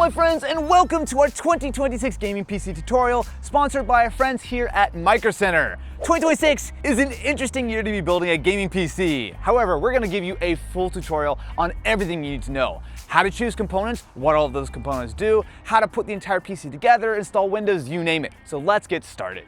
my friends, and welcome to our 2026 gaming PC tutorial, sponsored by our friends here at Micro Center. 2026 is an interesting year to be building a gaming PC. However, we're going to give you a full tutorial on everything you need to know. How to choose components, what all of those components do, how to put the entire PC together, install Windows, you name it. So let's get started.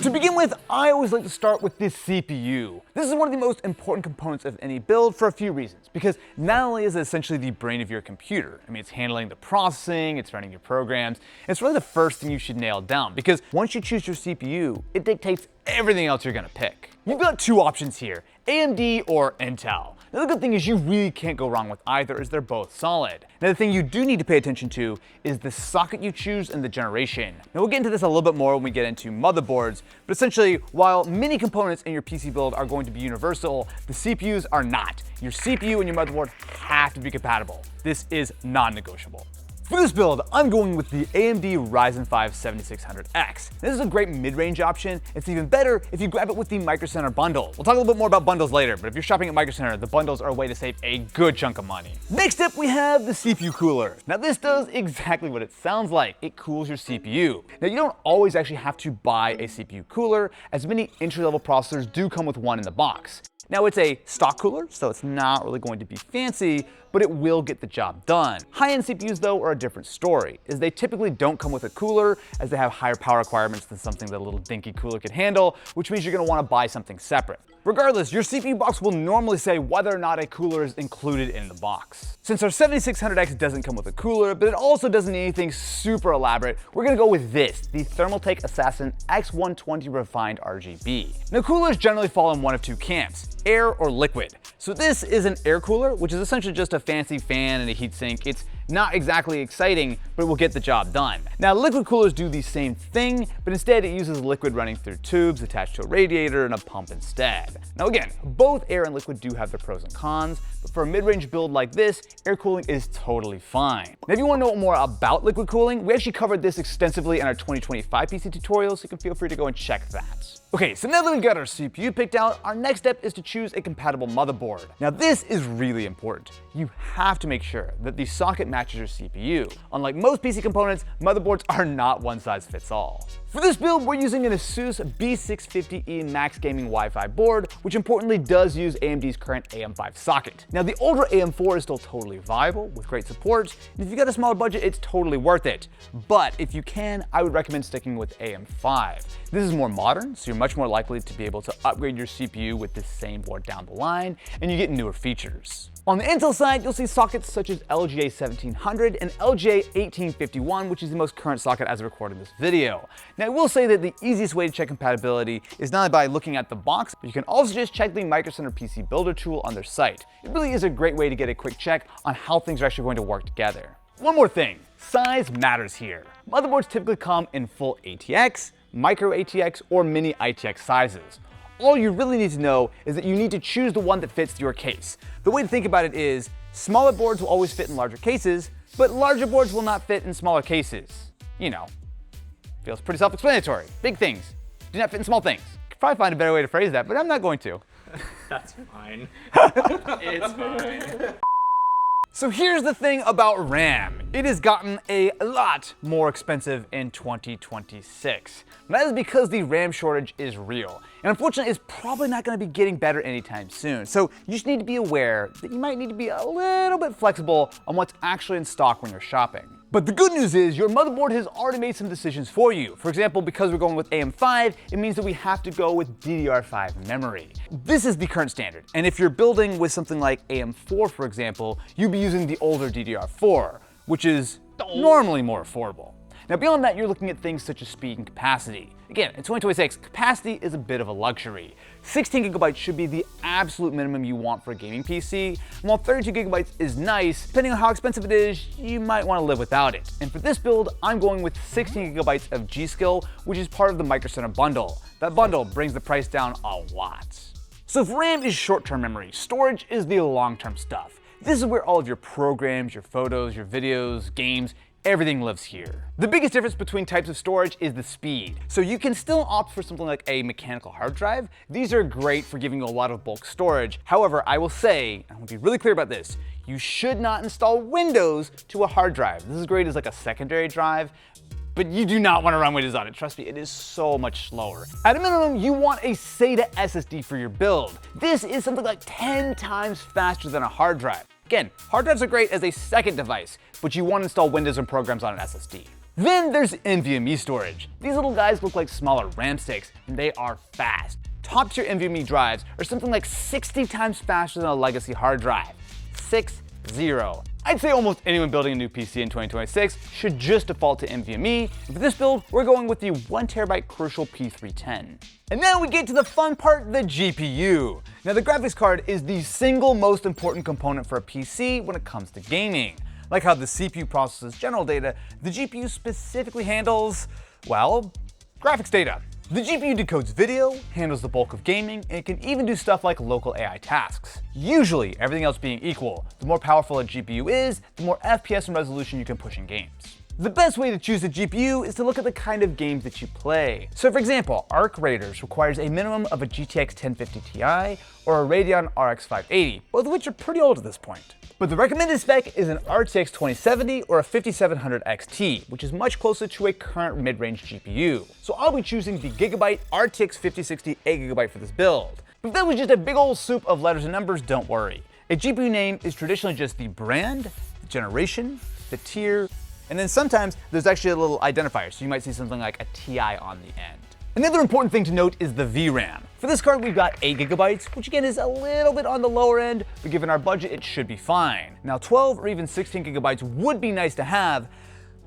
To begin with, I always like to start with the CPU. This is one of the most important components of any build for a few reasons, because not only is it essentially the brain of your computer, it's handling the processing, it's running your programs, and it's really the first thing you should nail down, because once you choose your CPU, it dictates everything else you're gonna pick. You've got two options here, AMD or Intel. Now the good thing is you really can't go wrong with either, as they're both solid. Now the thing you do need to pay attention to is the socket you choose and the generation. Now we'll get into this a little bit more when we get into motherboards, but essentially, while many components in your PC build are going to be universal, the CPUs are not. Your CPU and your motherboard have to be compatible. This is non-negotiable. For this build, I'm going with the AMD Ryzen 5 7600X. This is a great mid-range option. It's even better if you grab it with the Micro Center bundle. We'll talk a little bit more about bundles later, but if you're shopping at Micro Center, the bundles are a way to save a good chunk of money. Next up, we have the CPU cooler. Now this does exactly what it sounds like. It cools your CPU. Now you don't always actually have to buy a CPU cooler, as many entry-level processors do come with one in the box. Now it's a stock cooler, so it's not really going to be fancy, but it will get the job done. High-end CPUs though are a different story, as they typically don't come with a cooler, as they have higher power requirements than something that a little dinky cooler could handle, which means you're gonna wanna buy something separate. Regardless, your CPU box will normally say whether or not a cooler is included in the box. Since our 7600X doesn't come with a cooler, but it also doesn't need anything super elaborate, we're gonna go with this, the Thermaltake Assassin X120 Refined RGB. Now coolers generally fall in one of two camps, air or liquid. So this is an air cooler, which is essentially just a fancy fan and a heatsink. It's not exactly exciting, but it will get the job done. Now liquid coolers do the same thing, but instead it uses liquid running through tubes attached to a radiator and a pump instead. Now again, both air and liquid do have their pros and cons, but for a mid-range build like this, air cooling is totally fine. Now if you want to know more about liquid cooling, we actually covered this extensively in our 2025 PC tutorial, so you can feel free to go and check that. Okay, so now that we've got our CPU picked out, our next step is to choose a compatible motherboard. Now this is really important. You have to make sure that the socket matches your CPU. Unlike most PC components, motherboards are not one size fits all. For this build, we're using an Asus B650E Max Gaming Wi-Fi board, which importantly does use AMD's current AM5 socket. Now the older AM4 is still totally viable with great support, and if you got a smaller budget, it's totally worth it. But if you can, I would recommend sticking with AM5. This is more modern, so you're much more likely to be able to upgrade your CPU with this same board down the line, and you get newer features. On the Intel side, you'll see sockets such as LGA 1700 and LGA 1851, which is the most current socket as of recording this video. Now I will say that the easiest way to check compatibility is not by looking at the box, but you can also just check the Micro Center PC Builder tool on their site. It really is a great way to get a quick check on how things are actually going to work together. One more thing, size matters here. Motherboards typically come in full ATX, micro ATX, or mini ITX sizes. All you really need to know is that you need to choose the one that fits your case. The way to think about it is, smaller boards will always fit in larger cases, but larger boards will not fit in smaller cases. You know, feels pretty self-explanatory. Big things do not fit in small things. Could probably find a better way to phrase that, but I'm not going to. That's fine. It's fine. So here's the thing about RAM. It has gotten a lot more expensive in 2026. And that is because the RAM shortage is real. And unfortunately, it's probably not gonna be getting better anytime soon. So you just need to be aware that you might need to be a little bit flexible on what's actually in stock when you're shopping. But the good news is your motherboard has already made some decisions for you. For example, because we're going with AM5, it means that we have to go with DDR5 memory. This is the current standard. And if you're building with something like AM4, for example, you'd be using the older DDR4, which is normally more affordable. Now beyond that, you're looking at things such as speed and capacity. Again, in 2026, capacity is a bit of a luxury. 16 gigabytes should be the absolute minimum you want for a gaming PC, and while 32 gigabytes is nice, depending on how expensive it is, you might want to live without it. And for this build, I'm going with 16 gigabytes of G-Skill, which is part of the Micro Center bundle. That bundle brings the price down a lot. So if RAM is short-term memory, storage is the long-term stuff. This is where all of your programs, your photos, your videos, games, everything lives here. The biggest difference between types of storage is the speed. So you can still opt for something like a mechanical hard drive. These are great for giving you a lot of bulk storage. However, I will say, I want to be really clear about this, You should not install Windows to a hard drive. This is great as like a secondary drive, but you do not want to run Windows on it. Trust me, it is so much slower. At a minimum, you want a SATA SSD for your build. This is something like 10 times faster than a hard drive. Again, hard drives are great as a second device, but you want to install Windows and programs on an SSD. Then there's NVMe storage. These little guys look like smaller RAM sticks, and they are fast. Top tier NVMe drives are something like 60 times faster than a legacy hard drive. 60. I'd say almost anyone building a new PC in 2026 should just default to NVMe. And for this build, we're going with the 1TB Crucial P310. And now we get to the fun part, the GPU. Now the graphics card is the single most important component for a PC when it comes to gaming. Like how the CPU processes general data, the GPU specifically handles, well, graphics data. The GPU decodes video, handles the bulk of gaming, and it can even do stuff like local AI tasks. Usually, everything else being equal, the more powerful a GPU is, the more FPS and resolution you can push in games. The best way to choose a GPU is to look at the kind of games that you play. So for example, Arc Raiders requires a minimum of a GTX 1050 Ti or a Radeon RX 580, both of which are pretty old at this point. But the recommended spec is an RTX 2070 or a 5700 XT, which is much closer to a current mid-range GPU. So I'll be choosing the Gigabyte RTX 5060 8GB for this build. But if that was just a big old soup of letters and numbers, don't worry. A GPU name is traditionally just the brand, the generation, the tier, and then sometimes there's actually a little identifier, so you might see something like a TI on the end. Another important thing to note is the VRAM. For this card, we've got 8GB, which again is a little bit on the lower end, but given our budget, it should be fine. Now 12 or even 16GB would be nice to have,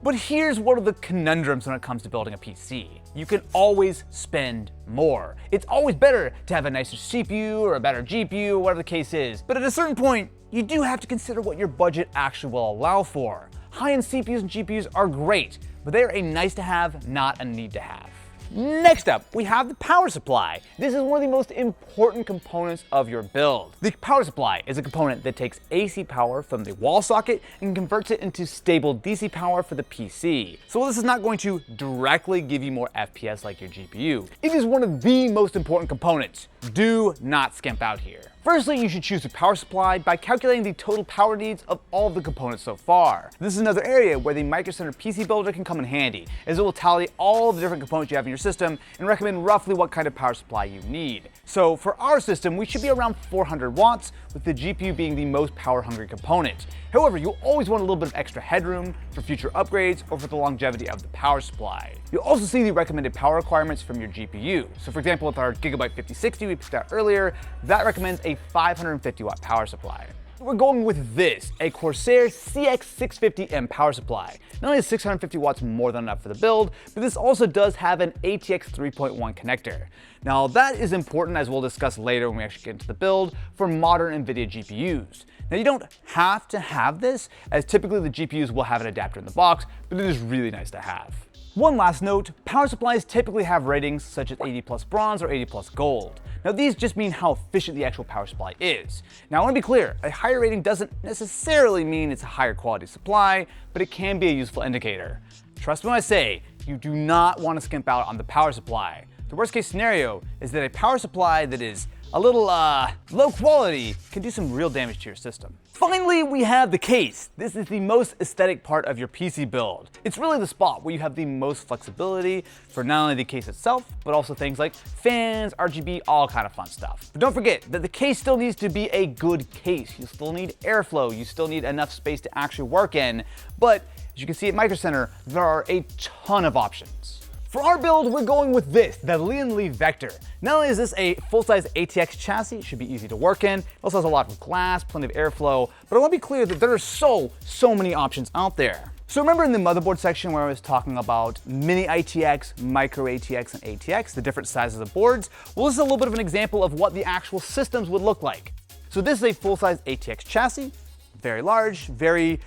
but here's one of the conundrums when it comes to building a PC. You can always spend more. It's always better to have a nicer CPU or a better GPU or whatever the case is, but at a certain point, you do have to consider what your budget actually will allow for. High-end CPUs and GPUs are great, but they're a nice to have, not a need to have. Next up, we have the power supply. This is one of the most important components of your build. The power supply is a component that takes AC power from the wall socket and converts it into stable DC power for the PC. So while this is not going to directly give you more FPS like your GPU, it is one of the most important components. Do not skimp out here. Firstly, you should choose a power supply by calculating the total power needs of all of the components so far. This is another area where the Micro Center PC Builder can come in handy, as it will tally all the different components you have in your system and recommend roughly what kind of power supply you need. So for our system, we should be around 400 watts, with the GPU being the most power-hungry component. However, you'll always want a little bit of extra headroom for future upgrades or for the longevity of the power supply. You'll also see the recommended power requirements from your GPU. So for example, with our Gigabyte 5060 we picked out earlier, that recommends a 550 watt power supply. We're going with this, a Corsair CX650M power supply. Not only is 650 watts more than enough for the build, but this also does have an ATX 3.1 connector. Now that is important, as we'll discuss later when we actually get into the build, for modern NVIDIA GPUs. Now you don't have to have this, as typically the GPUs will have an adapter in the box, but it is really nice to have. One last note, power supplies typically have ratings such as 80 plus bronze or 80 plus gold. Now these just mean how efficient the actual power supply is. Now I want to be clear, a higher rating doesn't necessarily mean it's a higher quality supply, but it can be a useful indicator. Trust me when I say, you do not want to skimp out on the power supply. The worst case scenario is that a power supply that is a little low quality can do some real damage to your system. Finally, we have the case. This is the most aesthetic part of your PC build. It's really the spot where you have the most flexibility for not only the case itself, but also things like fans, RGB, all kind of fun stuff. But don't forget that the case still needs to be a good case. You still need airflow, you still need enough space to actually work in, but as you can see at Micro Center, there are a ton of options. For our build, we're going with this, the Lian Li Vector. Not only is this a full-size ATX chassis, it should be easy to work in, it also has a lot of glass, plenty of airflow, but I want to be clear that there are so many options out there. So remember in the motherboard section where I was talking about mini ITX, micro ATX, and ATX, the different sizes of boards? Well, this is a little bit of an example of what the actual systems would look like. So this is a full-size ATX chassis, very large, very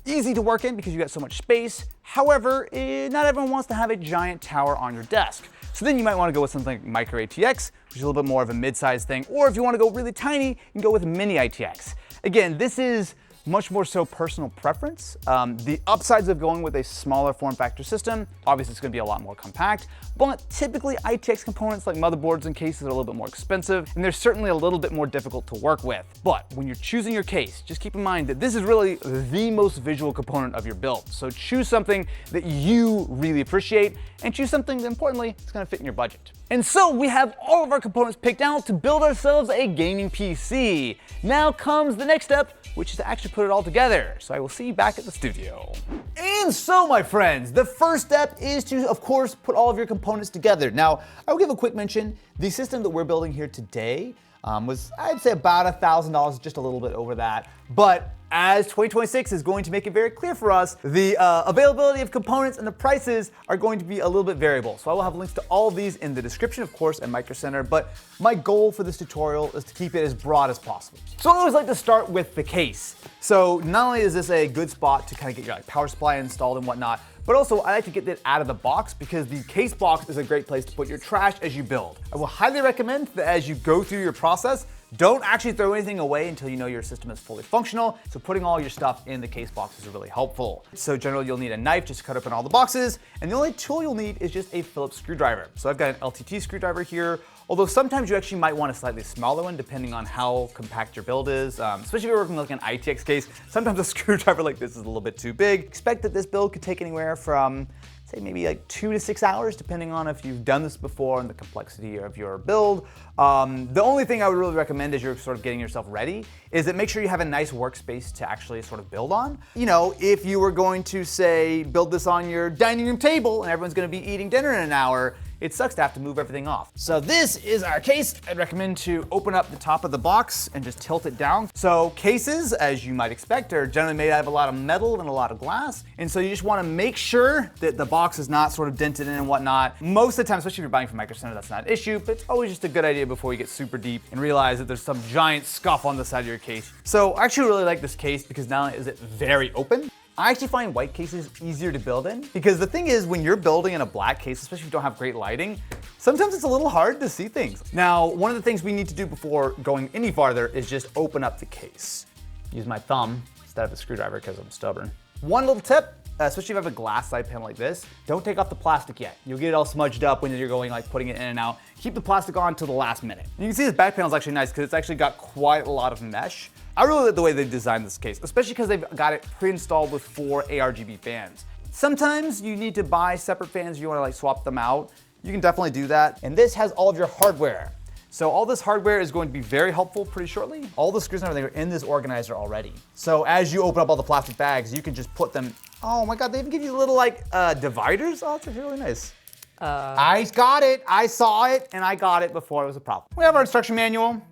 easy to work in because you got so much space. However, not everyone wants to have a giant tower on your desk. So then you might want to go with something like micro ATX, which is a little bit more of a mid-sized thing. Or if you want to go really tiny, you can go with mini ITX. Again, this is much more so personal preference. The upsides of going with a smaller form factor system, obviously it's gonna be a lot more compact, but typically ITX components like motherboards and cases are a little bit more expensive, and they're certainly a little bit more difficult to work with. But when you're choosing your case, just keep in mind that this is really the most visual component of your build. So choose something that you really appreciate, and choose something that, importantly, is gonna fit in your budget. And so we have all of our components picked out to build ourselves a gaming PC. Now comes the next step, which is to actually put it all together. So I will see you back at the studio. And so, my friends, the first step is to, of course, put all of your components together. Now, I will give a quick mention. The system that we're building here today was, I'd say, about $1,000, just a little bit over that. But as 2026 is going to make it very clear for us, the availability of components and the prices are going to be a little bit variable. So I will have links to all of these in the description, of course, at Micro Center, but my goal for this tutorial is to keep it as broad as possible. So I always like to start with the case. So not only is this a good spot to kind of get your power supply installed and whatnot, but also I like to get it out of the box because the case box is a great place to put your trash as you build. I will highly recommend that as you go through your process, don't actually throw anything away until you know your system is fully functional. So putting all your stuff in the case box is really helpful. So generally you'll need a knife just to cut open all the boxes. And the only tool you'll need is just a Phillips screwdriver. So I've got an LTT screwdriver here. Although sometimes you actually might want a slightly smaller one depending on how compact your build is. Especially if you're working with like an ITX case, sometimes a screwdriver like this is a little bit too big. Expect that this build could take anywhere from, say, maybe like 2 to 6 hours, depending on if you've done this before and the complexity of your build. The only thing I would really recommend as you're sort of getting yourself ready is that make sure you have a nice workspace to actually sort of build on. You know, if you were going to, say, build this on your dining room table and everyone's gonna be eating dinner in an hour, it sucks to have to move everything off. So this is our case. I'd recommend to open up the top of the box and just tilt it down. So cases, as you might expect, are generally made out of a lot of metal and a lot of glass. And so you just wanna make sure that the box is not sort of dented in and whatnot. Most of the time, especially if you're buying from Micro Center, that's not an issue, but it's always just a good idea before you get super deep and realize that there's some giant scuff on the side of your case. So I actually really like this case because not only is it very open, I actually find white cases easier to build in because the thing is when you're building in a black case, especially if you don't have great lighting, sometimes it's a little hard to see things. Now, one of the things we need to do before going any farther is just open up the case. Use my thumb instead of a screwdriver because I'm stubborn. One little tip, especially if you have a glass side panel like this, don't take off the plastic yet. You'll get it all smudged up when you're going like putting it in and out. Keep the plastic on till the last minute. And you can see this back panel is actually nice because it's actually got quite a lot of mesh. I really like the way they designed this case, especially because they've got it pre-installed with 4 ARGB fans. Sometimes you need to buy separate fans, you wanna like swap them out. You can definitely do that. And this has all of your hardware. So all this hardware is going to be very helpful pretty shortly. All the screws and everything are in this organizer already. So as you open up all the plastic bags, you can just put them, oh my God, they even give you little like dividers. Oh, that's actually really nice. I got it, I saw it, and I got it before it was a problem. We have our instruction manual.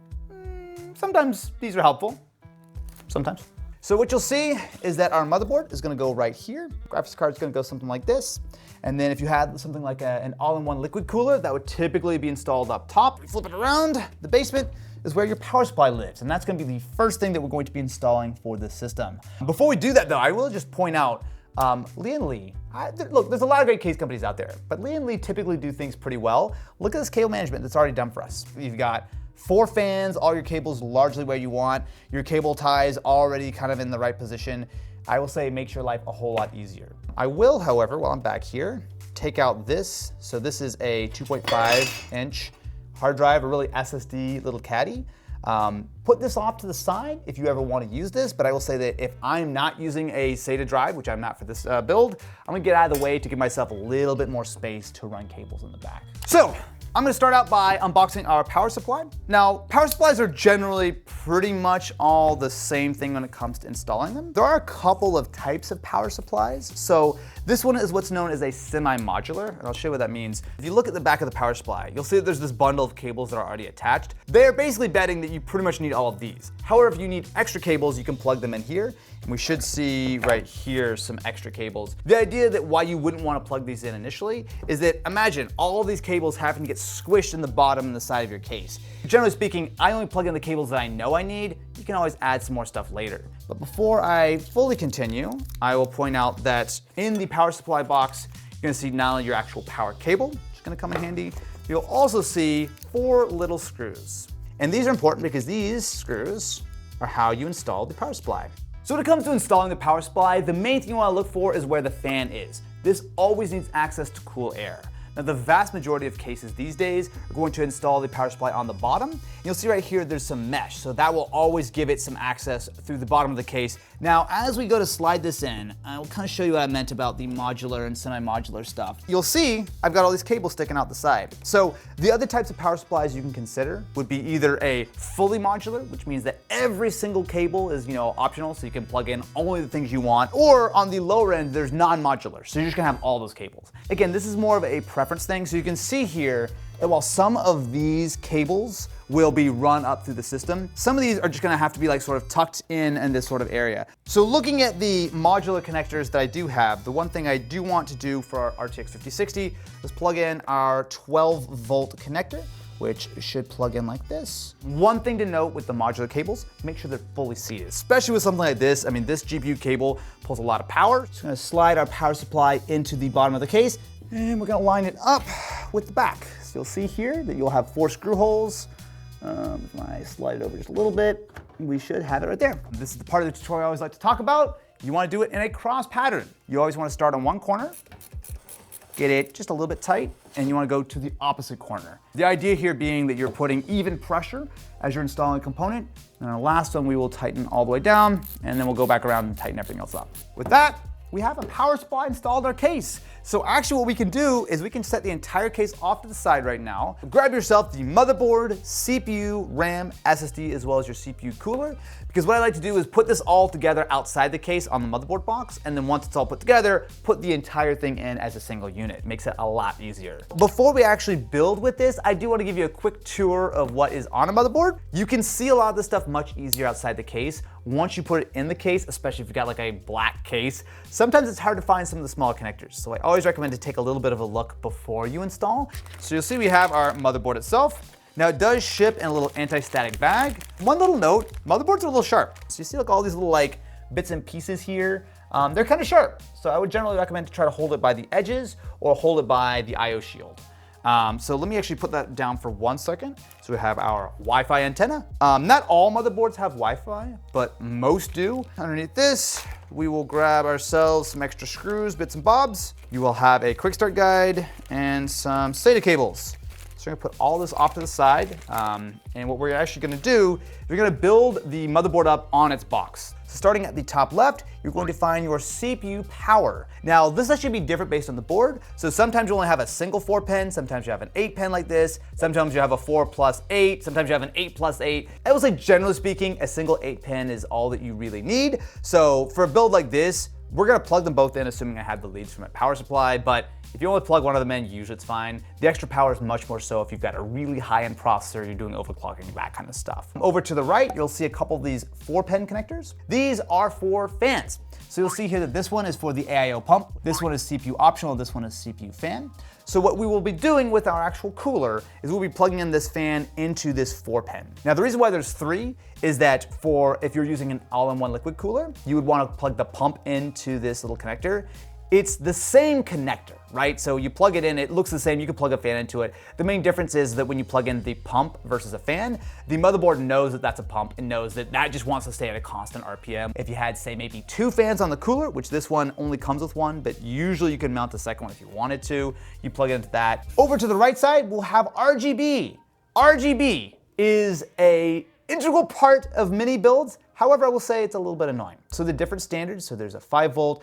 Sometimes these are helpful. Sometimes. So what you'll see is that our motherboard is gonna go right here. Graphics card is gonna go something like this. And then if you had something like an all-in-one liquid cooler, that would typically be installed up top. We flip it around, the basement is where your power supply lives. And that's gonna be the first thing that we're going to be installing for this system. Before we do that though, I will just point out, Lee, look, there's a lot of great case companies out there, but Lee typically do things pretty well. Look at this cable management that's already done for us. You've got 4 fans, all your cables largely where you want, your cable ties already kind of in the right position. I will say it makes your life a whole lot easier. I will, however, while I'm back here, take out this. So this is a 2.5-inch hard drive, a really SSD little caddy. Put this off to the side if you ever want to use this, but I will say that if I'm not using a SATA drive, which I'm not for this build, I'm gonna get out of the way to give myself a little bit more space to run cables in the back. So, I'm gonna start out by unboxing our power supply. Now, power supplies are generally pretty much all the same thing when it comes to installing them. There are a couple of types of power supplies. So this one is what's known as a semi-modular, and I'll show you what that means. If you look at the back of the power supply, you'll see that there's this bundle of cables that are already attached. They're basically betting that you pretty much need all of these. However, if you need extra cables, you can plug them in here. And we should see right here some extra cables. The idea that why you wouldn't want to plug these in initially is that imagine all of these cables having to get squished in the bottom and the side of your case. Generally speaking, I only plug in the cables that I know I need. You can always add some more stuff later. But before I fully continue, I will point out that in the power supply box, you're gonna see not only your actual power cable, which is gonna come in handy, you'll also see 4 little screws. And these are important because these screws are how you install the power supply. So when it comes to installing the power supply, the main thing you want to look for is where the fan is. This always needs access to cool air. Now the vast majority of cases these days are going to install the power supply on the bottom. You'll see right here there's some mesh, so that will always give it some access through the bottom of the case. Now as we go to slide this in, I will kind of show you what I meant about the modular and semi-modular stuff. You'll see I've got all these cables sticking out the side. So the other types of power supplies you can consider would be either a fully modular, which means that every single cable is, optional, so you can plug in only the things you want, or on the lower end there's non-modular, so you're just gonna have all those cables. Again, this is more of a preference thing, so you can see here that while some of these cables will be run up through the system, some of these are just gonna have to be sort of tucked in this sort of area. So looking at the modular connectors that I do have, the one thing I do want to do for our RTX 5060 is plug in our 12-volt connector, which should plug in like this. One thing to note with the modular cables, make sure they're fully seated, especially with something like this. I mean, this GPU cable pulls a lot of power. Just gonna slide our power supply into the bottom of the case, and we're gonna line it up with the back. So you'll see here that you'll have 4 screw holes. If I slide it over just a little bit, we should have it right there. This is the part of the tutorial I always like to talk about. You wanna do it in a cross pattern. You always wanna start on one corner, get it just a little bit tight, and you wanna go to the opposite corner. The idea here being that you're putting even pressure as you're installing a component, and our last one we will tighten all the way down, and then we'll go back around and tighten everything else up. With that, we have a power supply installed in our case. So actually what we can do is we can set the entire case off to the side right now. Grab yourself the motherboard, CPU, RAM, SSD, as well as your CPU cooler. Because what I like to do is put this all together outside the case on the motherboard box, and then once it's all put together, put the entire thing in as a single unit. Makes it a lot easier. Before we actually build with this, I do want to give you a quick tour of what is on a motherboard. You can see a lot of this stuff much easier outside the case. Once you put it in the case, especially if you've got a black case, sometimes it's hard to find some of the smaller connectors. So I always recommend to take a little bit of a look before you install. So you'll see we have our motherboard itself. Now it does ship in a little anti-static bag. One little note, motherboards are a little sharp. So you see all these little bits and pieces here. They're kind of sharp. So I would generally recommend to try to hold it by the edges or hold it by the IO shield. So let me actually put that down for 1 second. So we have our Wi-Fi antenna. Not all motherboards have Wi-Fi, but most do. Underneath this, we will grab ourselves some extra screws, bits and bobs. You will have a quick start guide and some SATA cables. So we're gonna put all this off to the side. And what we're actually gonna do is we're gonna build the motherboard up on its box. So starting at the top left, you're going to find your CPU power. Now this actually be different based on the board. So sometimes you only have a single 4-pin, sometimes you have an 8-pin like this, sometimes you have a 4+8, sometimes you have an 8+8. I will say generally speaking, a single 8-pin is all that you really need. So for a build like this, we're gonna plug them both in, assuming I have the leads from my power supply, but if you only plug one of them in, usually it's fine. The extra power is much more so if you've got a really high-end processor, you're doing overclocking, that kind of stuff. Over to the right, you'll see a couple of these 4-pin connectors. These are for fans. So you'll see here that this one is for the AIO pump, this one is CPU optional, this one is CPU fan. So what we will be doing with our actual cooler is we'll be plugging in this fan into this 4-pin. Now the reason why there's 3 is that if you're using an all-in-one liquid cooler, you would want to plug the pump into this little connector. It's the same connector, right? So you plug it in, it looks the same, you can plug a fan into it. The main difference is that when you plug in the pump versus a fan, the motherboard knows that that's a pump and knows that that just wants to stay at a constant RPM. If you had, say, maybe 2 fans on the cooler, which this one only comes with 1, but usually you can mount the second one if you wanted to, you plug it into that. Over to the right side, we'll have RGB. RGB is an integral part of many builds. However, I will say it's a little bit annoying. So the different standards, so there's a 5-volt,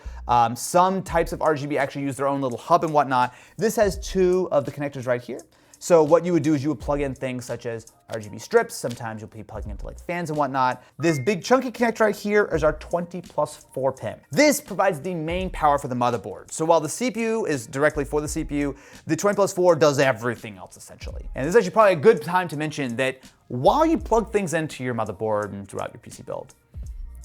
some types of RGB actually use their own little hub and whatnot. This has 2 of the connectors right here. So what you would do is you would plug in things such as RGB strips. Sometimes you'll be plugging into fans and whatnot. This big chunky connector right here is our 20+4-pin. This provides the main power for the motherboard. So while the CPU is directly for the CPU, the 20+4 does everything else essentially. And this is actually probably a good time to mention that while you plug things into your motherboard and throughout your PC build,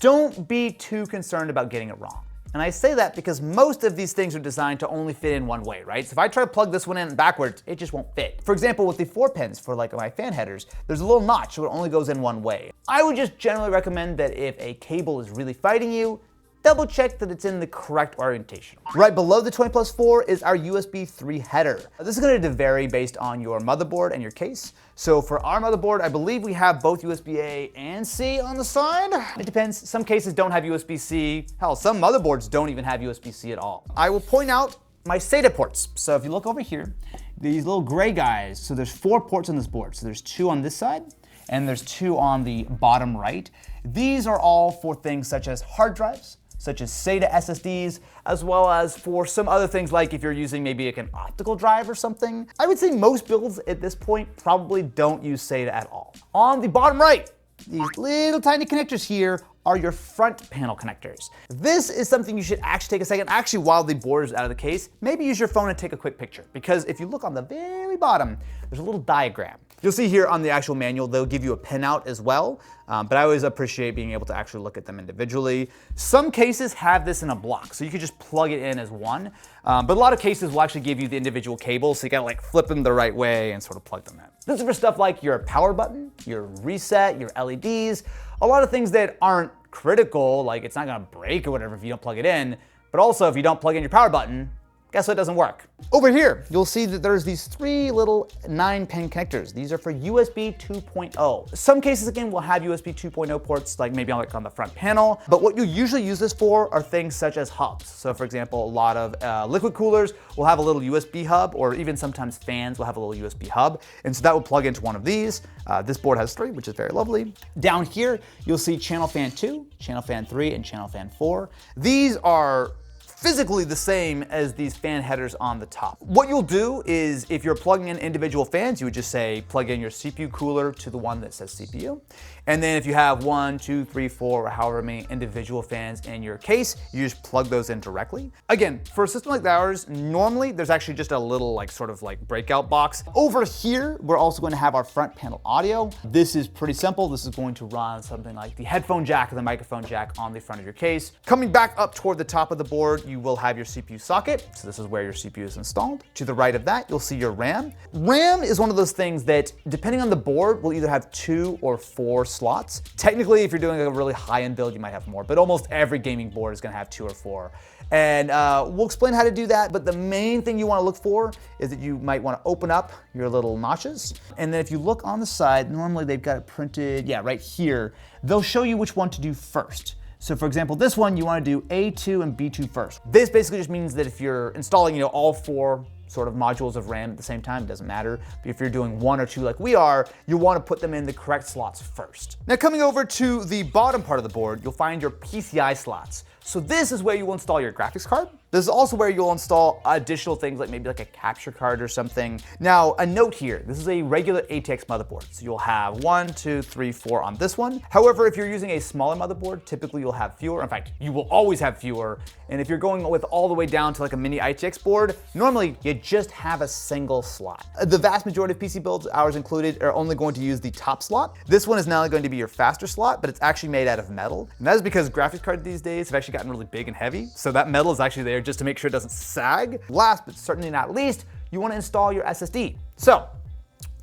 don't be too concerned about getting it wrong. And I say that because most of these things are designed to only fit in one way, right? So if I try to plug this one in backwards, it just won't fit. For example, with the 4-pins for my fan headers, there's a little notch so it only goes in one way. I would just generally recommend that if a cable is really fighting you, double check that it's in the correct orientation. Right below the 20+4 is our USB 3 header. This is going to vary based on your motherboard and your case. So for our motherboard, I believe we have both USB-A and C on the side. It depends. Some cases don't have USB-C. Hell, some motherboards don't even have USB-C at all. I will point out my SATA ports. So if you look over here, these little gray guys, so there's 4 ports on this board. So there's 2 on this side, and there's 2 on the bottom right. These are all for things such as hard drives, such as SATA SSDs, as well as for some other things like if you're using maybe like an optical drive or something. I would say most builds at this point probably don't use SATA at all. On the bottom right, these little tiny connectors here are your front panel connectors. This is something you should actually take a second, actually while the board is out of the case, maybe use your phone and take a quick picture. Because if you look on the very bottom, there's a little diagram. You'll see here on the actual manual, they'll give you a pinout as well, but I always appreciate being able to actually look at them individually. Some cases have this in a block, so you could just plug it in as one, but a lot of cases will actually give you the individual cables, so you gotta like flip them the right way and sort of plug them in. This is for stuff like your power button, your reset, your LEDs, a lot of things that aren't critical, like it's not gonna break or whatever if you don't plug it in, but also if you don't plug in your power button, guess what doesn't work? Over here, you'll see that there's these 3 little 9-pin connectors. These are for USB 2.0. Some cases, again, will have USB 2.0 ports, like maybe on the front panel, but what you usually use this for are things such as hubs. So for example, a lot of liquid coolers will have a little USB hub, or even sometimes fans will have a little USB hub, and so that will plug into one of these. This board has 3, which is very lovely. Down here, you'll see channel fan 2, channel fan 3, and channel fan 4. These are physically the same as these fan headers on the top. What you'll do is if you're plugging in individual fans, you would just say plug in your CPU cooler to the one that says CPU. And then if you have 1, 2, 3, 4, or however many individual fans in your case, you just plug those in directly. Again, for a system like ours, normally there's actually just a little like sort of like breakout box. Over here, we're also going to have our front panel audio. This is pretty simple. This is going to run something like the headphone jack or the microphone jack on the front of your case. Coming back up toward the top of the board, you will have your CPU socket. So this is where your CPU is installed. To the right of that, you'll see your RAM. RAM is one of those things that, depending on the board, will either have 2 or 4 slots. Technically, if you're doing a really high-end build, you might have more, but almost every gaming board is gonna have 2 or 4. And we'll explain how to do that, but the main thing you wanna look for is that you might wanna open up your little notches. And then if you look on the side, normally they've got it printed, yeah, right here. They'll show you which one to do first. So for example, this one, you wanna do A2 and B2 first. This basically just means that if you're installing, all 4 sort of modules of RAM at the same time, it doesn't matter. But if you're doing 1 or 2 like we are, you wanna put them in the correct slots first. Now coming over to the bottom part of the board, you'll find your PCI slots. So this is where you will install your graphics card. This is also where you'll install additional things like maybe like a capture card or something. Now, a note here, this is a regular ATX motherboard. So you'll have 1, 2, 3, 4 on this one. However, if you're using a smaller motherboard, typically you'll have fewer. In fact, you will always have fewer. And if you're going with all the way down to like a mini ITX board, normally you just have a single slot. The vast majority of PC builds, ours included, are only going to use the top slot. This one is now going to be your faster slot, but it's actually made out of metal. And that is because graphics cards these days have actually gotten really big and heavy. So that metal is actually there just to make sure it doesn't sag. Last, but certainly not least, you want to install your SSD. So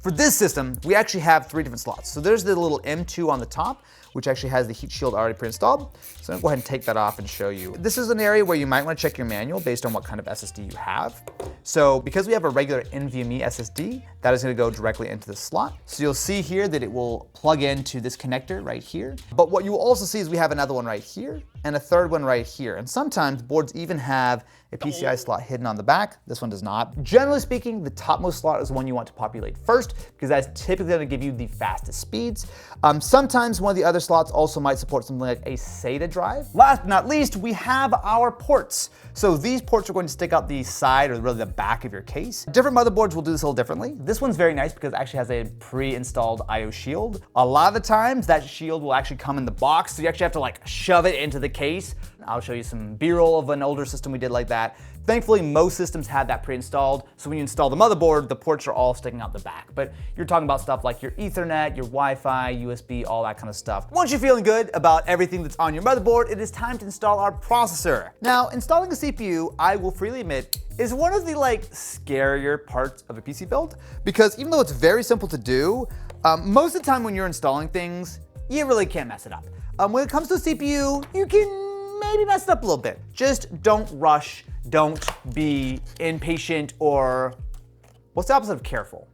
for this system, we actually have 3 different slots. So there's the little M2 on the top, which actually has the heat shield already pre-installed. So I'm gonna go ahead and take that off and show you. This is an area where you might wanna check your manual based on what kind of SSD you have. So because we have a regular NVMe SSD, that is gonna go directly into the slot. So you'll see here that it will plug into this connector right here. But what you will also see is we have another one right here and a third one right here. And sometimes boards even have a PCI slot hidden on the back. This one does not. Generally speaking, the topmost slot is the one you want to populate first because that's typically gonna give you the fastest speeds. Sometimes one of the other slots also might support something like a SATA drive. Last but not least, we have our ports. So these ports are going to stick out the side or really the back of your case. Different motherboards will do this a little differently. This one's very nice because it actually has a pre-installed IO shield. A lot of the times that shield will actually come in the box, so you actually have to like shove it into the case. I'll show you some B-roll of an older system we did like that. Thankfully, most systems had that pre-installed, so when you install the motherboard, the ports are all sticking out the back. But you're talking about stuff like your Ethernet, your Wi-Fi, USB, all that kind of stuff. Once you're feeling good about everything that's on your motherboard, it is time to install our processor. Now, installing a CPU, I will freely admit, is one of the scarier parts of a PC build, because even though it's very simple to do, most of the time when you're installing things, you really can't mess it up. When it comes to a CPU, you can maybe messed up a little bit. Just don't rush, don't be impatient, or what's the opposite of careful?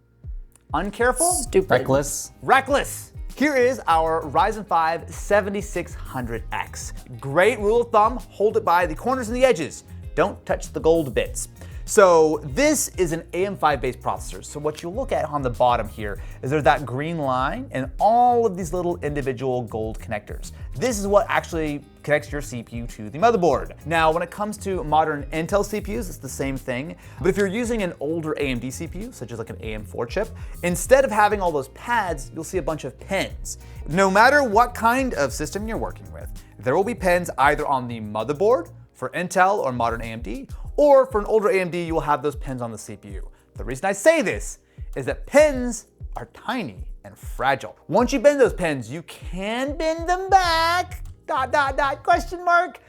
Uncareful? Stupid. Reckless. Reckless. Here is our Ryzen 5 7600X. Great rule of thumb, hold it by the corners and the edges. Don't touch the gold bits. So this is an AM5 based processor. So what you look at on the bottom here is there's that green line and all of these little individual gold connectors. This is what actually connects your CPU to the motherboard. Now, when it comes to modern Intel CPUs, it's the same thing. But if you're using an older AMD CPU, such as like an AM4 chip, instead of having all those pads, you'll see a bunch of pins. No matter what kind of system you're working with, there will be pins either on the motherboard for Intel or modern AMD, or for an older AMD, you will have those pins on the CPU. The reason I say this is that pins are tiny and fragile. Once you bend those pins, you can bend them back, ... question mark.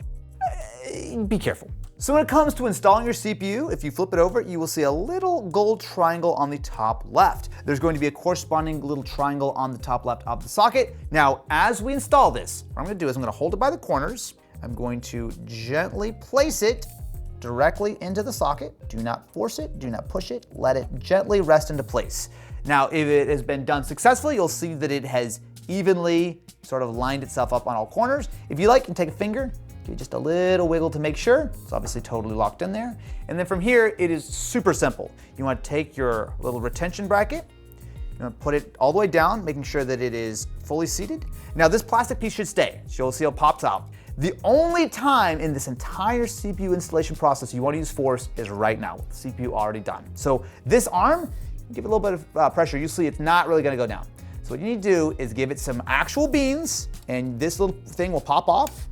Be careful. So when it comes to installing your CPU, if you flip it over, you will see a little gold triangle on the top left. There's going to be a corresponding little triangle on the top left of the socket. Now, as we install this, what I'm gonna do is I'm gonna hold it by the corners. I'm going to gently place it directly into the socket. Do not force it, do not push it, let it gently rest into place. Now, if it has been done successfully, you'll see that it has evenly sort of lined itself up on all corners. If you like, you can take a finger, give it just a little wiggle to make sure. It's obviously totally locked in there. And then from here, it is super simple. You want to take your little retention bracket, you want to put it all the way down, making sure that it is fully seated. Now, this plastic piece should stay, so you'll see it pops out. The only time in this entire CPU installation process you want to use force is right now, with the CPU already done. So this arm, give it a little bit of pressure. You see it's not really going to go down. So what you need to do is give it some actual beans, and this little thing will pop off,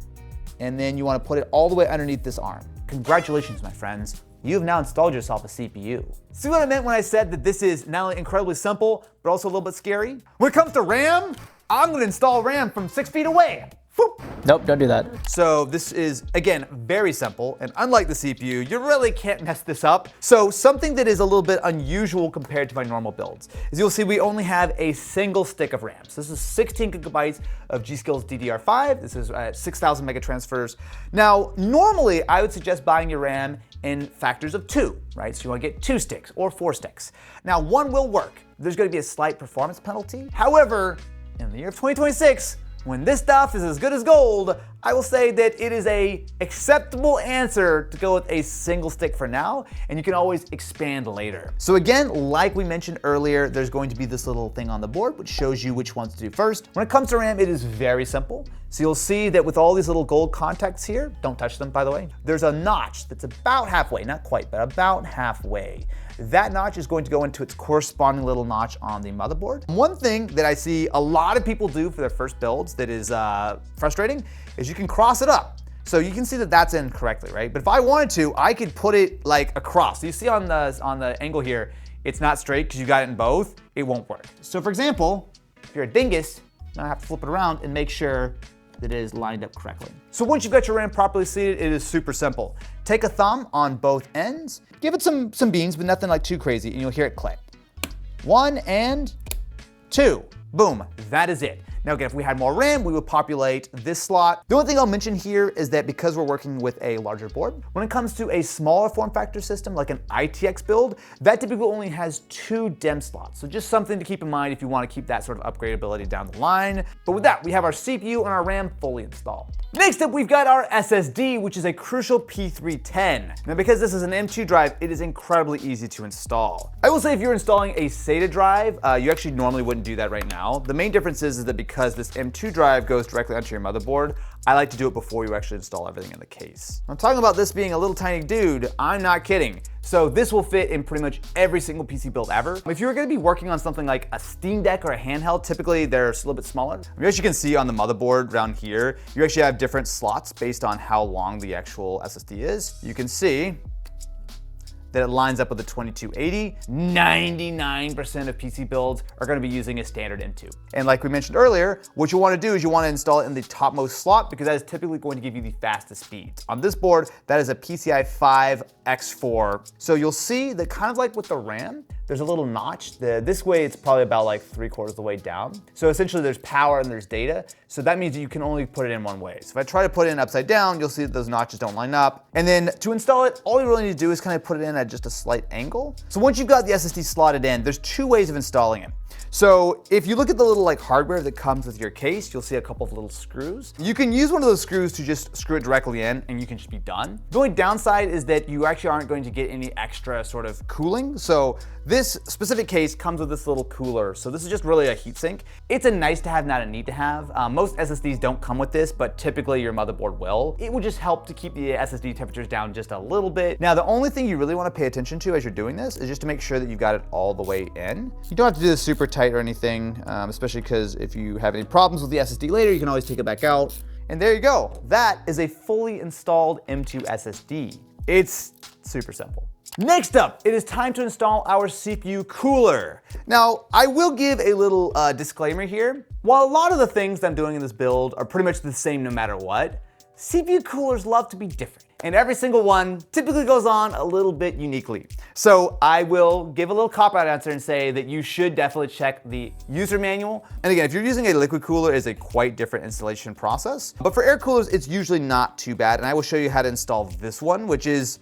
and then you want to put it all the way underneath this arm. Congratulations, my friends. You have now installed yourself a CPU. See what I meant when I said that this is not only incredibly simple, but also a little bit scary? When it comes to RAM, I'm going to install RAM from 6 feet away. Whoop. Nope, don't do that. So this is, again, very simple, and unlike the CPU, you really can't mess this up. So something that is a little bit unusual compared to my normal builds is you'll see we only have a single stick of RAM. So this is 16 gigabytes of G.Skill's DDR5. This is at 6,000 megatransfers. Now, normally I would suggest buying your RAM in factors of 2, right? So you want to get 2 sticks or 4 sticks. Now, 1 will work. There's going to be a slight performance penalty. However, in the year of 2026, when this stuff is as good as gold, I will say that it is a acceptable answer to go with a single stick for now, and you can always expand later. So again, like we mentioned earlier, there's going to be this little thing on the board which shows you which ones to do first. When it comes to RAM, it is very simple. So you'll see that with all these little gold contacts here, don't touch them by the way, there's a notch that's about halfway, not quite, but about halfway. That notch is going to go into its corresponding little notch on the motherboard. One thing that I see a lot of people do for their first builds that is frustrating is you can cross it up. So you can see that that's in correctly, right? But if I wanted to, I could put it like across. So you see on the angle here, it's not straight because you got it in both. It won't work. So for example, if you're a dingus, now I have to flip it around and make sure that it is lined up correctly. So once you've got your RAM properly seated, it is super simple. Take a thumb on both ends, give it some beans, but nothing like too crazy, and you'll hear it click. 1 and 2, boom, that is it. Now again, if we had more RAM, we would populate this slot. The only thing I'll mention here is that because we're working with a larger board, when it comes to a smaller form factor system like an ITX build, that typically only has 2 DIMM slots. So just something to keep in mind if you want to keep that sort of upgradability down the line. But with that, we have our CPU and our RAM fully installed. Next up, we've got our SSD, which is a Crucial P310. Now because this is an M2 drive, it is incredibly easy to install. I will say if you're installing a SATA drive, you actually normally wouldn't do that right now. The main difference is that because this M2 drive goes directly onto your motherboard, I like to do it before you actually install everything in the case. I'm talking about this being a little tiny dude, I'm not kidding. So this will fit in pretty much every single PC build ever. If you're gonna be working on something like a Steam Deck or a handheld, typically they're a little bit smaller. As you can see on the motherboard down here, you actually have different slots based on how long the actual SSD is. You can see that it lines up with the 2280. 99% of PC builds are gonna be using a standard M2. And like we mentioned earlier, what you wanna do is you wanna install it in the topmost slot because that is typically going to give you the fastest speeds. On this board, that is a PCI 5 X4. So you'll see that kind of like with the RAM, there's a little notch. This way it's probably about like 3/4 of the way down. So essentially there's power and there's data. So that means that you can only put it in one way. So if I try to put it in upside down, you'll see that those notches don't line up. And then to install it, all you really need to do is kind of put it in at just a slight angle. So once you've got the SSD slotted in, there's 2 ways of installing it. So if you look at the little like hardware that comes with your case, you'll see a couple of little screws. You can use one of those screws to just screw it directly in and you can just be done. The only downside is that you actually aren't going to get any extra sort of cooling. So this specific case comes with this little cooler. So this is just really a heatsink. It's a nice to have, not a need to have. Most SSDs don't come with this, but typically your motherboard will. It will just help to keep the SSD temperatures down just a little bit. Now, the only thing you really want to pay attention to as you're doing this is just to make sure that you've got it all the way in. You don't have to do this super tight or anything, especially because if you have any problems with the SSD later, you can always take it back out. And there you go. That is a fully installed M2 SSD. It's super simple. Next up, it is time to install our CPU cooler. Now, I will give a little disclaimer here. While a lot of the things that I'm doing in this build are pretty much the same no matter what, CPU coolers love to be different. And every single one typically goes on a little bit uniquely. So I will give a little cop-out answer and say that you should definitely check the user manual. And again, if you're using a liquid cooler, it's a quite different installation process. But for air coolers, it's usually not too bad. And I will show you how to install this one, which is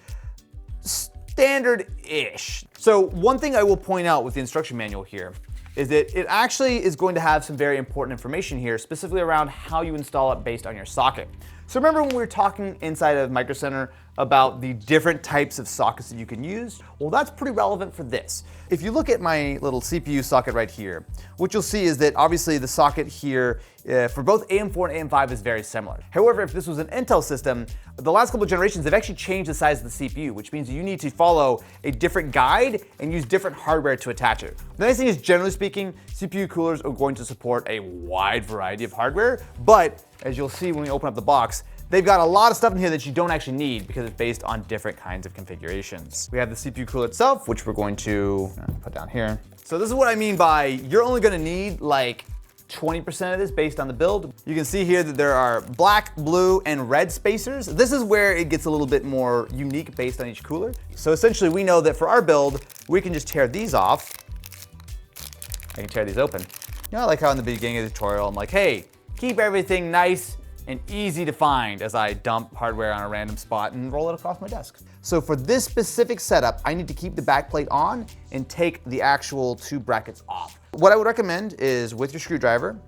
standard-ish. So one thing I will point out with the instruction manual here is that it actually is going to have some very important information here, specifically around how you install it based on your socket. So remember when we were talking inside of Micro Center about the different types of sockets that you can use? Well, that's pretty relevant for this. If you look at my little CPU socket right here, what you'll see is that obviously the socket here for both AM4 and AM5 is very similar. However, if this was an Intel system, the last couple of generations, they've actually changed the size of the CPU, which means you need to follow a different guide and use different hardware to attach it. The nice thing is, generally speaking, CPU coolers are going to support a wide variety of hardware, but as you'll see when we open up the box, they've got a lot of stuff in here that you don't actually need because it's based on different kinds of configurations. We have the CPU cooler itself, which we're going to put down here. So this is what I mean by you're only gonna need like 20% of this based on the build. You can see here that there are black, blue, and red spacers. This is where it gets a little bit more unique based on each cooler. So essentially we know that for our build, we can just tear these off. I can tear these open. You know, I like how in the beginning of the tutorial, I'm like, hey, keep everything nice and easy to find as I dump hardware on a random spot and roll it across my desk. So for this specific setup, I need to keep the back plate on and take the actual 2 brackets off. What I would recommend is with your screwdriver,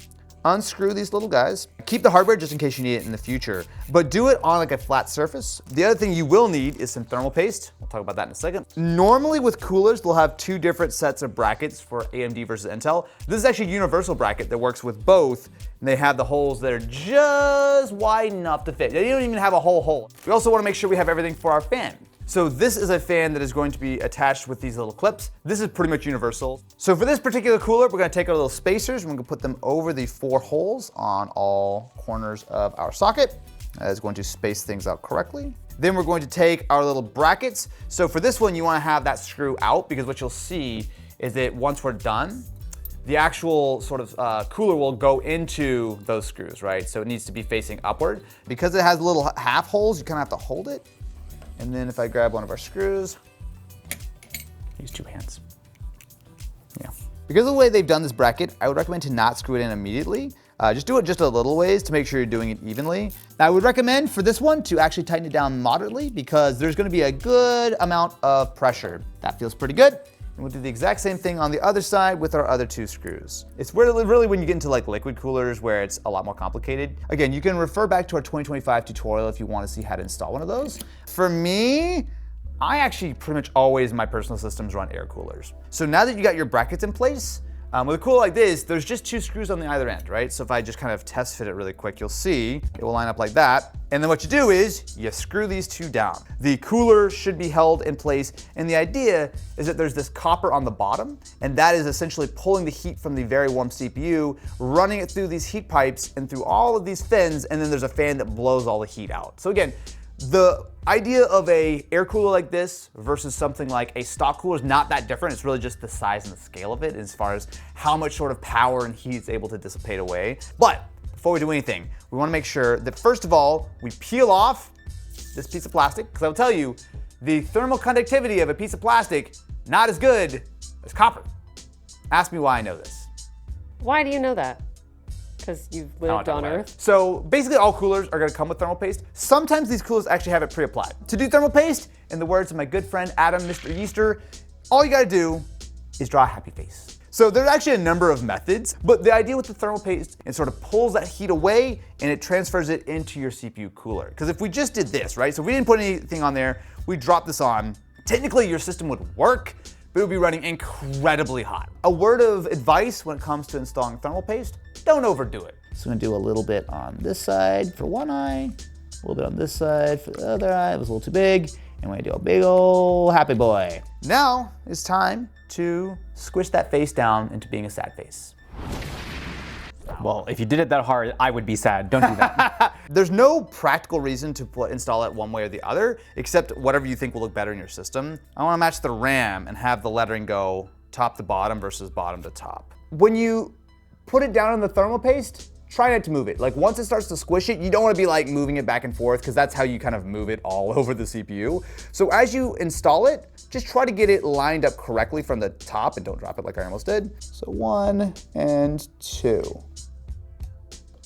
unscrew these little guys. Keep the hardware just in case you need it in the future, but do it on like a flat surface. The other thing you will need is some thermal paste. We'll talk about that in a second. Normally with coolers, they'll have 2 different sets of brackets for AMD versus Intel. This is actually a universal bracket that works with both, and they have the holes that are just wide enough to fit. They don't even have a whole hole. We also want to make sure we have everything for our fan. So this is a fan that is going to be attached with these little clips. This is pretty much universal. So for this particular cooler, we're gonna take our little spacers and we're gonna put them over the 4 holes on all corners of our socket. That is going to space things out correctly. Then we're going to take our little brackets. So for this one, you wanna have that screw out because what you'll see is that once we're done, the actual sort of cooler will go into those screws, right? So it needs to be facing upward. Because it has little half holes, you kind of have to hold it. And then if I grab one of our screws, use 2 hands. Yeah. Because of the way they've done this bracket, I would recommend to not screw it in immediately. Just do it just a little ways to make sure you're doing it evenly. Now, I would recommend for this one to actually tighten it down moderately because there's gonna be a good amount of pressure. That feels pretty good. And we'll do the exact same thing on the other side with our other 2 screws. It's really when you get into like liquid coolers where it's a lot more complicated. Again, you can refer back to our 2025 tutorial if you want to see how to install one of those. For me, I actually pretty much always, my personal systems run air coolers. So now that you got your brackets in place, with a cooler like this, there's just 2 screws on the either end, right? So if I just kind of test fit it really quick, you'll see it will line up like that. And then what you do is you screw these 2 down. The cooler should be held in place. And the idea is that there's this copper on the bottom, and that is essentially pulling the heat from the very warm CPU, running it through these heat pipes and through all of these fins, and then there's a fan that blows all the heat out. So again, the idea of a air cooler like this versus something like a stock cooler is not that different. It's really just the size and the scale of it as far as how much sort of power and heat it's able to dissipate away. But before we do anything, we want to make sure that first of all, we peel off this piece of plastic, because I'll tell you, the thermal conductivity of a piece of plastic, not as good as copper. Ask me why I know this. Why do you know that? Because you've lived on Earth? So basically all coolers are gonna come with thermal paste. Sometimes these coolers actually have it pre-applied. To do thermal paste, in the words of my good friend Adam, Mr. Yeaster, all you gotta do is draw a happy face. So there's actually a number of methods, but the idea with the thermal paste, it sort of pulls that heat away and it transfers it into your CPU cooler. Because if we just did this, right? So if we didn't put anything on there, we dropped this on, technically your system would work, but it would be running incredibly hot. A word of advice when it comes to installing thermal paste, don't overdo it. So I'm gonna do a little bit on this side for one eye, a little bit on this side for the other eye, it was a little too big, and we're gonna do a big ol' happy boy. Now it's time to squish that face down into being a sad face. Well, if you did it that hard, I would be sad. Don't do that. There's no practical reason to install it one way or the other, except whatever you think will look better in your system. I wanna match the RAM and have the lettering go top to bottom versus bottom to top. When you put it down in the thermal paste, try not to move it. Like once it starts to squish it, you don't wanna be like moving it back and forth because that's how you kind of move it all over the CPU. So as you install it, just try to get it lined up correctly from the top and don't drop it like I almost did. So 1 and 2.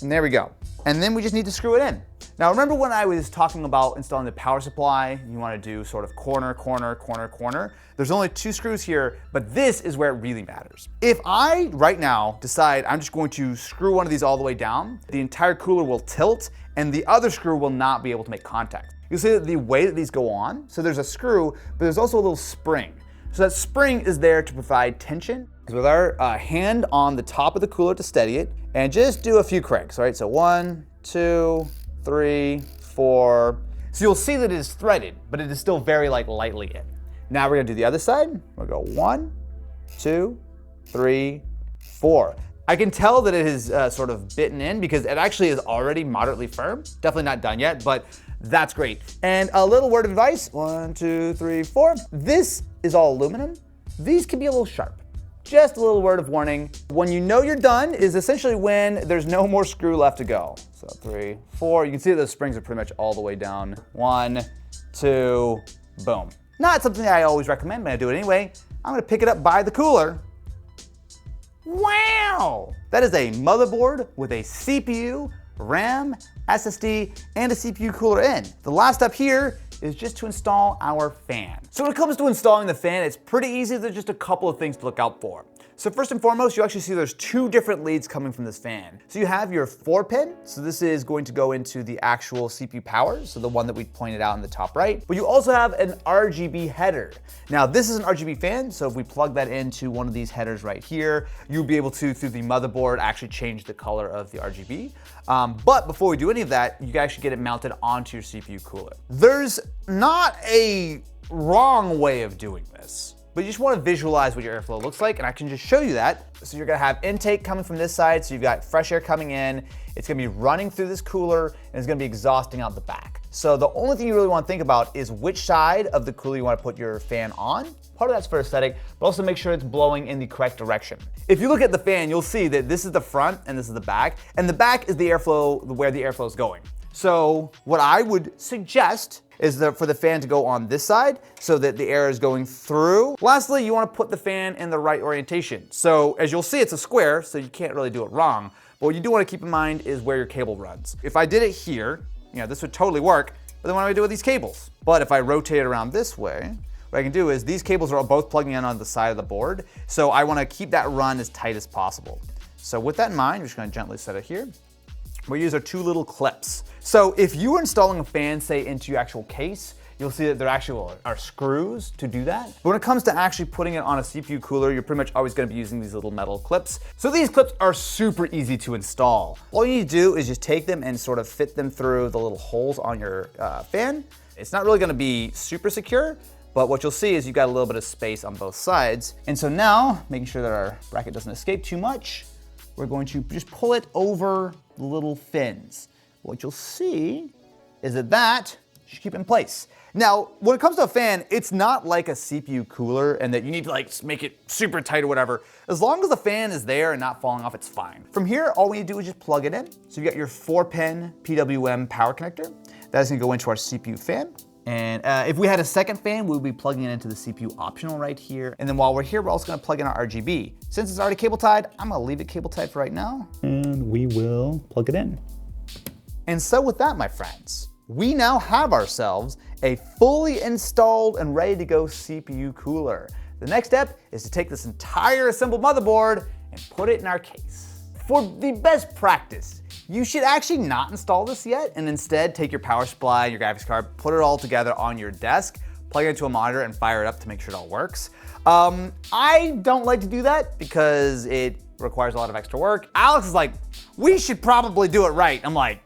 And there we go. And then we just need to screw it in. Now remember when I was talking about installing the power supply, you wanna do sort of corner, corner, corner, corner. There's only 2 screws here, but this is where it really matters. If I, right now, decide I'm just going to screw one of these all the way down, the entire cooler will tilt and the other screw will not be able to make contact. You'll see that the way that these go on, so there's a screw, but there's also a little spring. So that spring is there to provide tension. With our hand on the top of the cooler to steady it, and just do a few cranks, all right? So 1, 2, 3, 4. So you'll see that it is threaded, but it is still very lightly in. Now we're gonna do the other side. We'll go 1, 2, 3, 4. I can tell that it is sort of bitten in because it actually is already moderately firm. Definitely not done yet, but that's great. And a little word of advice, 1, 2, 3, 4. This is all aluminum. These can be a little sharp. Just a little word of warning. When you know you're done is essentially when there's no more screw left to go. So 3, 4, you can see that the springs are pretty much all the way down. 1, 2, boom. Not something I always recommend, but I do it anyway. I'm gonna pick it up by the cooler. Wow! That is a motherboard with a CPU, RAM, SSD, and a CPU cooler in. The last step here is just to install our fan. So when it comes to installing the fan, it's pretty easy. There's just a couple of things to look out for. So first and foremost, you actually see there's 2 different leads coming from this fan. So you have your 4-pin, so this is going to go into the actual CPU power, so the one that we pointed out in the top right. But you also have an RGB header. Now this is an RGB fan, so if we plug that into one of these headers right here, you'll be able to, through the motherboard, actually change the color of the RGB. But before we do any of that, you can actually get it mounted onto your CPU cooler. There's not a wrong way of doing this, but you just want to visualize what your airflow looks like, and I can just show you that. So you're gonna have intake coming from this side, so you've got fresh air coming in, it's gonna be running through this cooler, and it's gonna be exhausting out the back. So the only thing you really wanna think about is which side of the cooler you wanna put your fan on. Part of that's for aesthetic, but also make sure it's blowing in the correct direction. If you look at the fan, you'll see that this is the front and this is the back, and the back is the airflow, where the airflow is going. So what I would suggest is for the fan to go on this side so that the air is going through. Lastly, you want to put the fan in the right orientation. So as you'll see, it's a square, so you can't really do it wrong. But what you do want to keep in mind is where your cable runs. If I did it here, this would totally work, but then what do I do with these cables? But if I rotate it around this way, what I can do is these cables are both plugging in on the side of the board, so I want to keep that run as tight as possible. So with that in mind, I'm just going to gently set it here. We use our 2 little clips. So if you were installing a fan, say, into your actual case, you'll see that there actually are screws to do that. But when it comes to actually putting it on a CPU cooler, you're pretty much always gonna be using these little metal clips. So these clips are super easy to install. All you need to do is just take them and sort of fit them through the little holes on your fan. It's not really gonna be super secure, but what you'll see is you've got a little bit of space on both sides. And so now, making sure that our bracket doesn't escape too much, we're going to just pull it over the little fins. What you'll see is that should keep in place. Now, when it comes to a fan, it's not like a CPU cooler and that you need to make it super tight or whatever. As long as the fan is there and not falling off, it's fine. From here, all we need to do is just plug it in. So you got your 4-pin PWM power connector. That is gonna go into our CPU fan. And if we had a second fan, we would be plugging it into the CPU optional right here. And then while we're here, we're also gonna plug in our RGB. Since it's already cable tied, I'm gonna leave it cable tied for right now. And we will plug it in. And so with that, my friends, we now have ourselves a fully installed and ready to go CPU cooler. The next step is to take this entire assembled motherboard and put it in our case. For the best practice, you should actually not install this yet and instead take your power supply, your graphics card, put it all together on your desk, plug it into a monitor and fire it up to make sure it all works. I don't like to do that because it requires a lot of extra work. Alex is like, we should probably do it right. I'm like,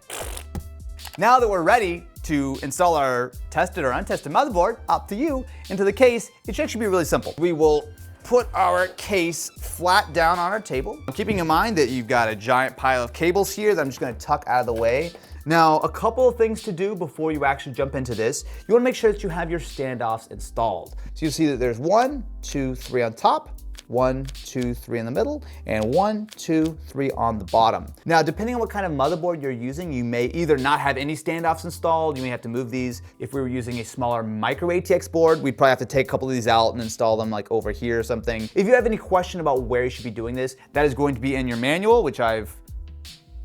now that we're ready to install our tested or untested motherboard, up to you, into the case, it should actually be really simple. We will put our case flat down on our table, keeping in mind that you've got a giant pile of cables here that I'm just gonna tuck out of the way. Now, a couple of things to do before you actually jump into this. You wanna make sure that you have your standoffs installed. So you'll see that there's 1, 2, 3 on top, 1, 2, 3 in the middle, and 1, 2, 3 on the bottom. Now, depending on what kind of motherboard you're using, you may either not have any standoffs installed, you may have to move these. If we were using a smaller micro ATX board, we'd probably have to take a couple of these out and install them like over here or something. If you have any question about where you should be doing this, that is going to be in your manual, which I've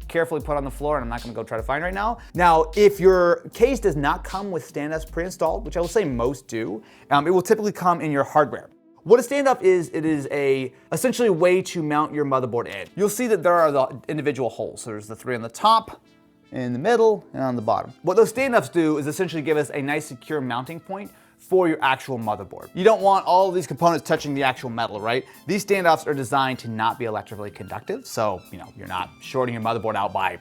carefully put on the floor and I'm not gonna go try to find right now. Now, if your case does not come with standoffs pre-installed, which I will say most do, it will typically come in your hardware. What a standoff is, it is essentially a way to mount your motherboard in. You'll see that there are the individual holes. So there's the 3 on the top, in the middle, and on the bottom. What those standoffs do is essentially give us a nice secure mounting point for your actual motherboard. You don't want all of these components touching the actual metal, right? These standoffs are designed to not be electrically conductive, so you're not shorting your motherboard out by.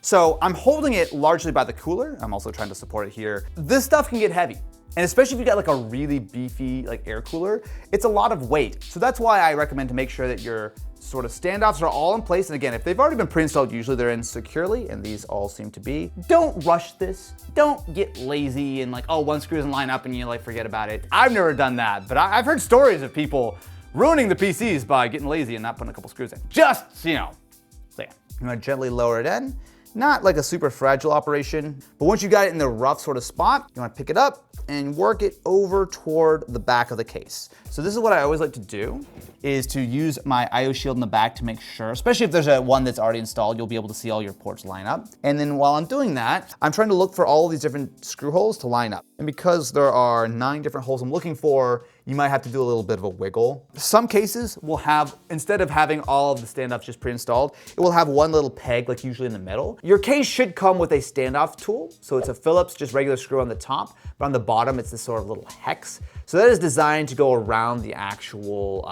So I'm holding it largely by the cooler. I'm also trying to support it here. This stuff can get heavy. And especially if you got like a really beefy like air cooler, it's a lot of weight. So that's why I recommend to make sure that your sort of standoffs are all in place. And again, if they've already been pre-installed, usually they're in securely, and these all seem to be. Don't rush this. Don't get lazy and like, oh, one screw doesn't line up and you like forget about it. I've never done that, but I've heard stories of people ruining the PCs by getting lazy and not putting a couple screws in. Just, so I'm gonna gently lower it in. Not like a super fragile operation, but once you got it in the rough sort of spot, you wanna pick it up and work it over toward the back of the case. So this is what I always like to do, is to use my IO shield in the back to make sure, especially if there's one that's already installed, you'll be able to see all your ports line up. And then while I'm doing that, I'm trying to look for all of these different screw holes to line up. And because there are 9 different holes I'm looking for, you might have to do a little bit of a wiggle. Some cases will have, instead of having all of the standoffs just pre-installed, it will have one little peg, like usually in the middle. Your case should come with a standoff tool. So it's a Phillips, just regular screw on the top, but on the bottom, it's this sort of little hex. So that is designed to go around the actual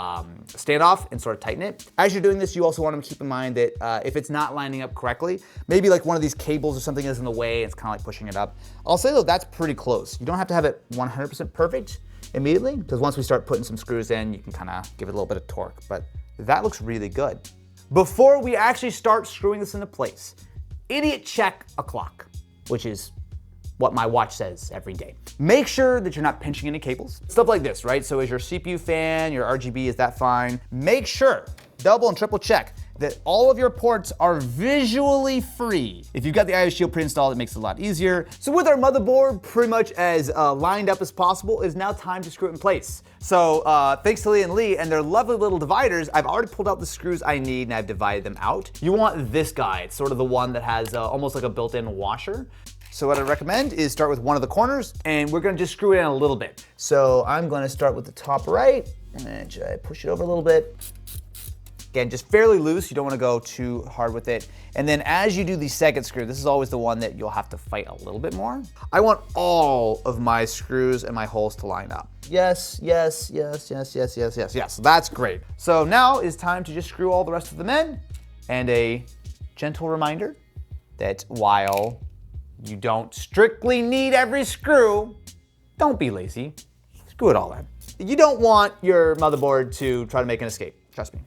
standoff and sort of tighten it. As you're doing this, you also want to keep in mind that if it's not lining up correctly, maybe like one of these cables or something is in the way, it's kind of like pushing it up. I'll say though, that's pretty close. You don't have to have it 100% perfect immediately, because once we start putting some screws in, you can kind of give it a little bit of torque, but that looks really good. Before we actually start screwing this into place, idiot check a clock, which is what my watch says every day. Make sure that you're not pinching any cables. Stuff like this, right? So is your CPU fan, your RGB, is that fine? Make sure, double and triple check, that all of your ports are visually free. If you've got the IO Shield pre-installed, it makes it a lot easier. So with our motherboard pretty much as lined up as possible, it's now time to screw it in place. So thanks to Lee and Lee and their lovely little dividers, I've already pulled out the screws I need and I've divided them out. You want this guy. It's sort of the one that has almost like a built-in washer. So what I recommend is start with one of the corners, and we're gonna just screw it in a little bit. So I'm gonna start with the top right, and then push it over a little bit. Again, just fairly loose, you don't wanna go too hard with it. And then as you do the second screw, this is always the one that you'll have to fight a little bit more. I want all of my screws and my holes to line up. Yes, yes, yes, yes, yes, yes, yes, yes, that's great. So now is time to just screw all the rest of them in. And a gentle reminder that while you don't strictly need every screw, don't be lazy, screw it all in. You don't want your motherboard to try to make an escape, trust me.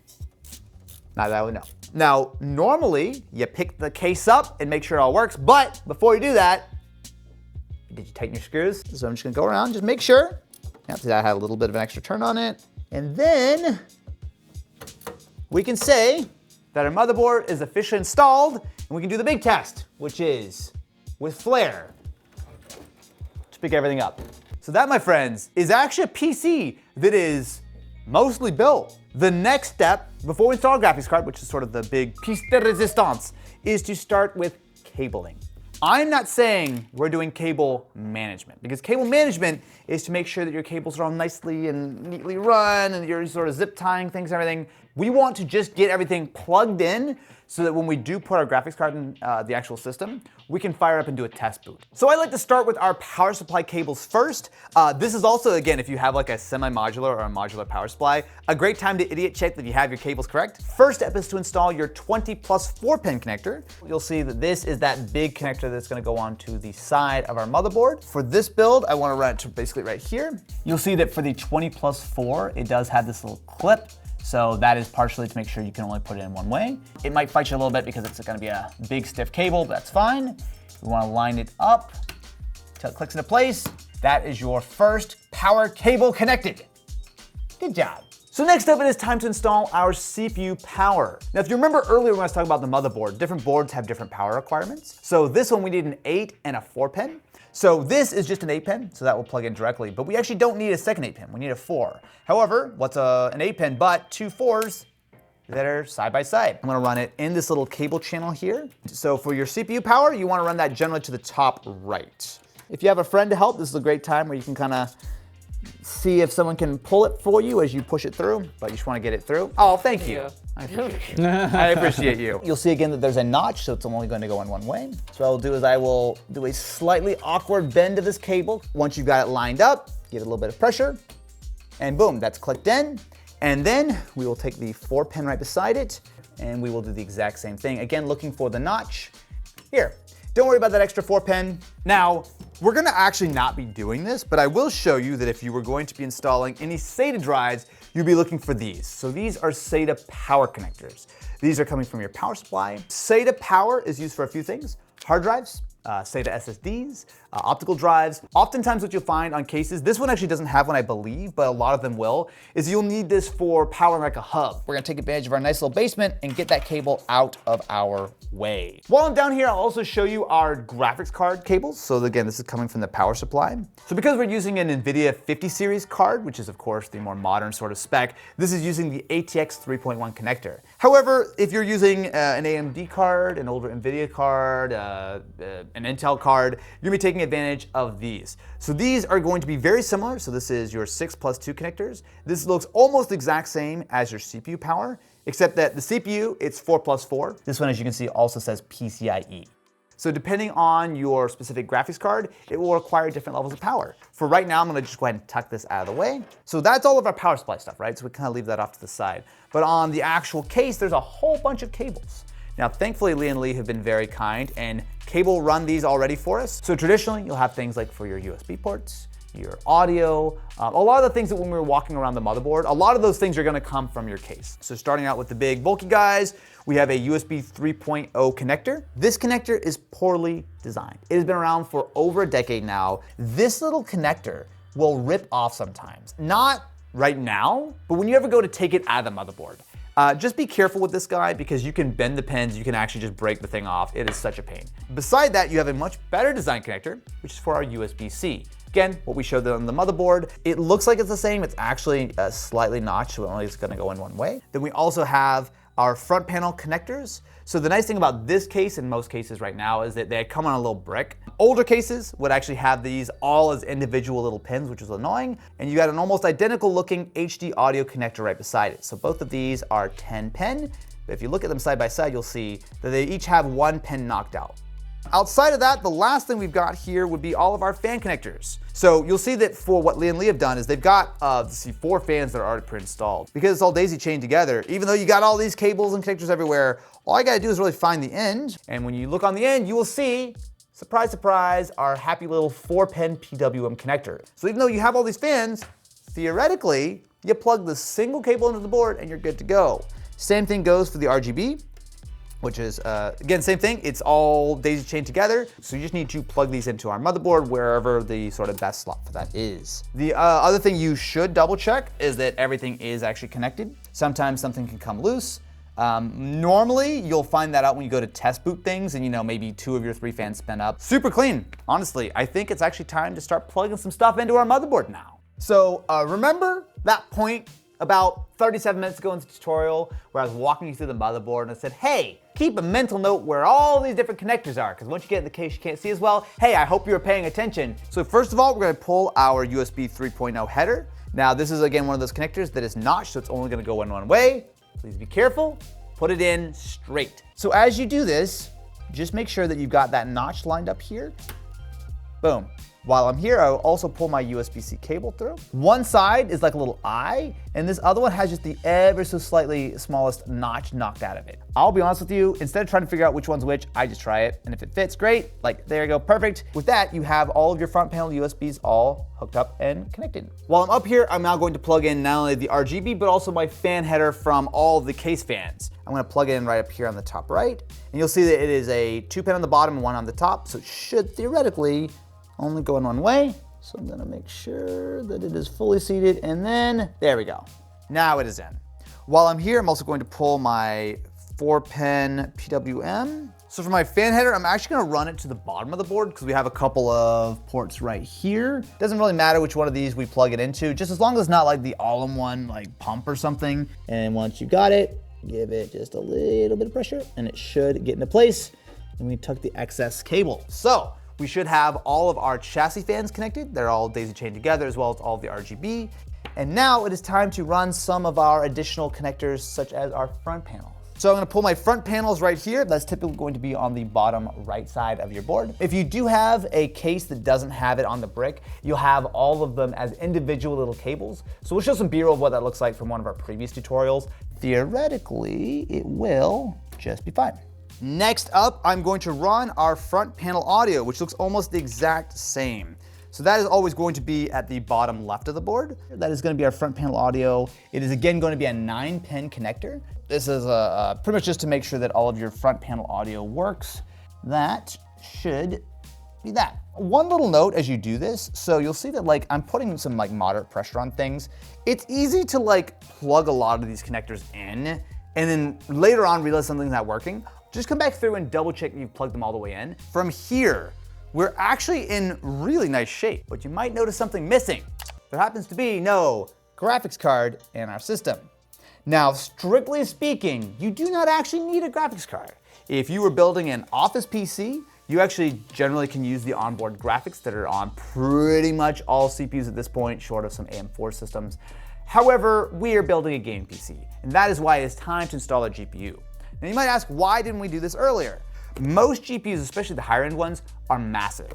Not that I would know. Now, normally, you pick the case up and make sure it all works, but before you do that, did you tighten your screws? So I'm just gonna go around, just make sure. Yep, see, I had a little bit of an extra turn on it. And then we can say that our motherboard is officially installed, and we can do the big test, which is with flare. pick everything up. So that, my friends, is actually a PC that is mostly built. The next step, before we install a graphics card, which is sort of the big piece de resistance, is to start with cabling. I'm not saying we're doing cable management, because cable management is to make sure that your cables are all nicely and neatly run and you're sort of zip tying things and everything. We want to just get everything plugged in so that when we do put our graphics card in the actual system, we can fire up and do a test boot. So I like to start with our power supply cables first. This is also, again, if you have like a semi-modular or a modular power supply, a great time to idiot check that you have your cables correct. First step is to install your 20 plus 4-pin connector. You'll see that this is that big connector that's gonna go onto the side of our motherboard. For this build, I wanna run it to basically right here. You'll see that for the 20 plus 4, it does have this little clip. So that is partially to make sure you can only put it in one way. It might fight you a little bit because it's gonna be a big stiff cable, but that's fine. We wanna line it up till it clicks into place. That is your first power cable connected. Good job. So next up, it is time to install our CPU power. Now, if you remember earlier when I was talking about the motherboard, different boards have different power requirements. So this one, we need an 8 and a 4-pin. So this is just an 8-pin, so that will plug in directly, but we actually don't need a second 8-pin, we need a 4. However, what's an 8-pin but 2 4s that are side by side? I'm gonna run it in this little cable channel here. So for your CPU power, you wanna run that generally to the top right. If you have a friend to help, this is a great time where you can kinda see if someone can pull it for you as you push it through, but you just wanna get it through. Oh, thank you. I appreciate you. I appreciate you. You'll see again that there's a notch, so it's only going to go in one way. So what I'll do is I will do a slightly awkward bend of this cable. Once you've got it lined up, give it a little bit of pressure, and boom, that's clicked in. And then we will take the 4-pin right beside it, and we will do the exact same thing. Again, looking for the notch. Here, don't worry about that extra 4-pin. Now, we're gonna actually not be doing this, but I will show you that if you were going to be installing any SATA drives, you'll be looking for these. So these are SATA power connectors. These are coming from your power supply. SATA power is used for a few things: hard drives, SATA SSDs, optical drives. Oftentimes what you'll find on cases, this one actually doesn't have one, I believe, but a lot of them will, is you'll need this for powering like a hub. We're gonna take advantage of our nice little basement and get that cable out of our way. While I'm down here, I'll also show you our graphics card cables. So again, this is coming from the power supply. So because we're using an NVIDIA 50 series card, which is of course the more modern sort of spec, this is using the ATX 3.1 connector. However, if you're using an AMD card, an older NVIDIA card, an Intel card, you're gonna be taking advantage of these. So these are going to be very similar. So this is your 6 plus 2 connectors. This looks almost the exact same as your CPU power, except that the CPU, it's 4 plus 4. This one, as you can see, also says PCIe. So depending on your specific graphics card, it will require different levels of power. For right now, I'm gonna just go ahead and tuck this out of the way. So that's all of our power supply stuff, right? So we kind of leave that off to the side. But on the actual case, there's a whole bunch of cables. Now, thankfully, Lee and Lee have been very kind and cable run these already for us. So traditionally, you'll have things like for your USB ports, your audio, a lot of the things that when we were walking around the motherboard, a lot of those things are gonna come from your case. So starting out with the big bulky guys, we have a USB 3.0 connector. This connector is poorly designed. It has been around for over a decade now. This little connector will rip off sometimes. Not right now, but when you ever go to take it out of the motherboard. Just be careful with this guy because you can bend the pins, you can actually just break the thing off. It is such a pain. Beside that, you have a much better design connector, which is for our USB-C. Again, what we showed on the motherboard, it looks like it's the same. It's actually slightly notched, so only it's gonna go in one way. Then we also have our front panel connectors. So the nice thing about this case and most cases right now is that they come on a little brick. Older cases would actually have these all as individual little pins, which is annoying. And you got an almost identical looking HD audio connector right beside it. So both of these are 10 pin. But if you look at them side by side, you'll see that they each have 1 pin knocked out. Outside of that, the last thing we've got here would be all of our fan connectors. So you'll see that for what Lee and Lee have done is they've got 4 fans that are already pre-installed. Because it's all daisy chained together, even though you got all these cables and connectors everywhere, all you gotta do is really find the end. And when you look on the end, you will see, surprise, surprise, our happy little 4-pin PWM connector. So even though you have all these fans, theoretically, you plug the single cable into the board and you're good to go. Same thing goes for the RGB, which is, again, same thing. It's all daisy chained together. So you just need to plug these into our motherboard wherever the sort of best slot for that is. The other thing you should double check is that everything is actually connected. Sometimes something can come loose. Normally, you'll find that out when you go to test boot things and maybe 2 of your 3 fans spin up. Super clean. Honestly, I think it's actually time to start plugging some stuff into our motherboard now. So remember that point about 37 minutes ago in the tutorial where I was walking you through the motherboard and I said, hey, keep a mental note where all these different connectors are, because once you get in the case you can't see as well. Hey, I hope you were paying attention. So first of all, we're going to pull our USB 3.0 header. Now this is again one of those connectors that is notched, so it's only going to go in one way. Please be careful. Put it in straight. So as you do this, just make sure that you've got that notch lined up here. Boom. While I'm here, I'll also pull my USB-C cable through. One side is like a little eye, and this other one has just the ever so slightly smallest notch knocked out of it. I'll be honest with you, instead of trying to figure out which one's which, I just try it, and if it fits, great. Like, there you go, perfect. With that, you have all of your front panel USBs all hooked up and connected. While I'm up here, I'm now going to plug in not only the RGB, but also my fan header from all of the case fans. I'm gonna plug it in right up here on the top right, and you'll see that it is a 2-pin on the bottom and 1 on the top, so it should theoretically only go in one way. So I'm gonna make sure that it is fully seated, and then there we go. Now it is in. While I'm here, I'm also going to pull my 4-pin PWM. So for my fan header, I'm actually gonna run it to the bottom of the board because we have a couple of ports right here. Doesn't really matter which one of these we plug it into, just as long as it's not like the all-in-one like pump or something. And once you got it, give it just a little bit of pressure and it should get into place. And we tuck the excess cable. So we should have all of our chassis fans connected. They're all daisy chained together, as well as all of the RGB. And now it is time to run some of our additional connectors, such as our front panel. So I'm gonna pull my front panels right here. That's typically going to be on the bottom right side of your board. If you do have a case that doesn't have it on the brick, you'll have all of them as individual little cables. So we'll show some B-roll of what that looks like from one of our previous tutorials. Theoretically, it will just be fine. Next up, I'm going to run our front panel audio, which looks almost the exact same. So that is always going to be at the bottom left of the board. That is going to be our front panel audio. It is again going to be a 9-pin connector. This is pretty much just to make sure that all of your front panel audio works. That should be that. One little note as you do this, so you'll see that like I'm putting some like moderate pressure on things. It's easy to like plug a lot of these connectors in and then later on realize something's not working. Just come back through and double check that you've plugged them all the way in. From here, we're actually in really nice shape, but you might notice something missing. There happens to be no graphics card in our system. Now, strictly speaking, you do not actually need a graphics card. If you were building an office PC, you actually generally can use the onboard graphics that are on pretty much all CPUs at this point, short of some AM4 systems. However, we are building a game PC, and that is why it is time to install a GPU. Now you might ask, why didn't we do this earlier? Most GPUs, especially the higher end ones, are massive.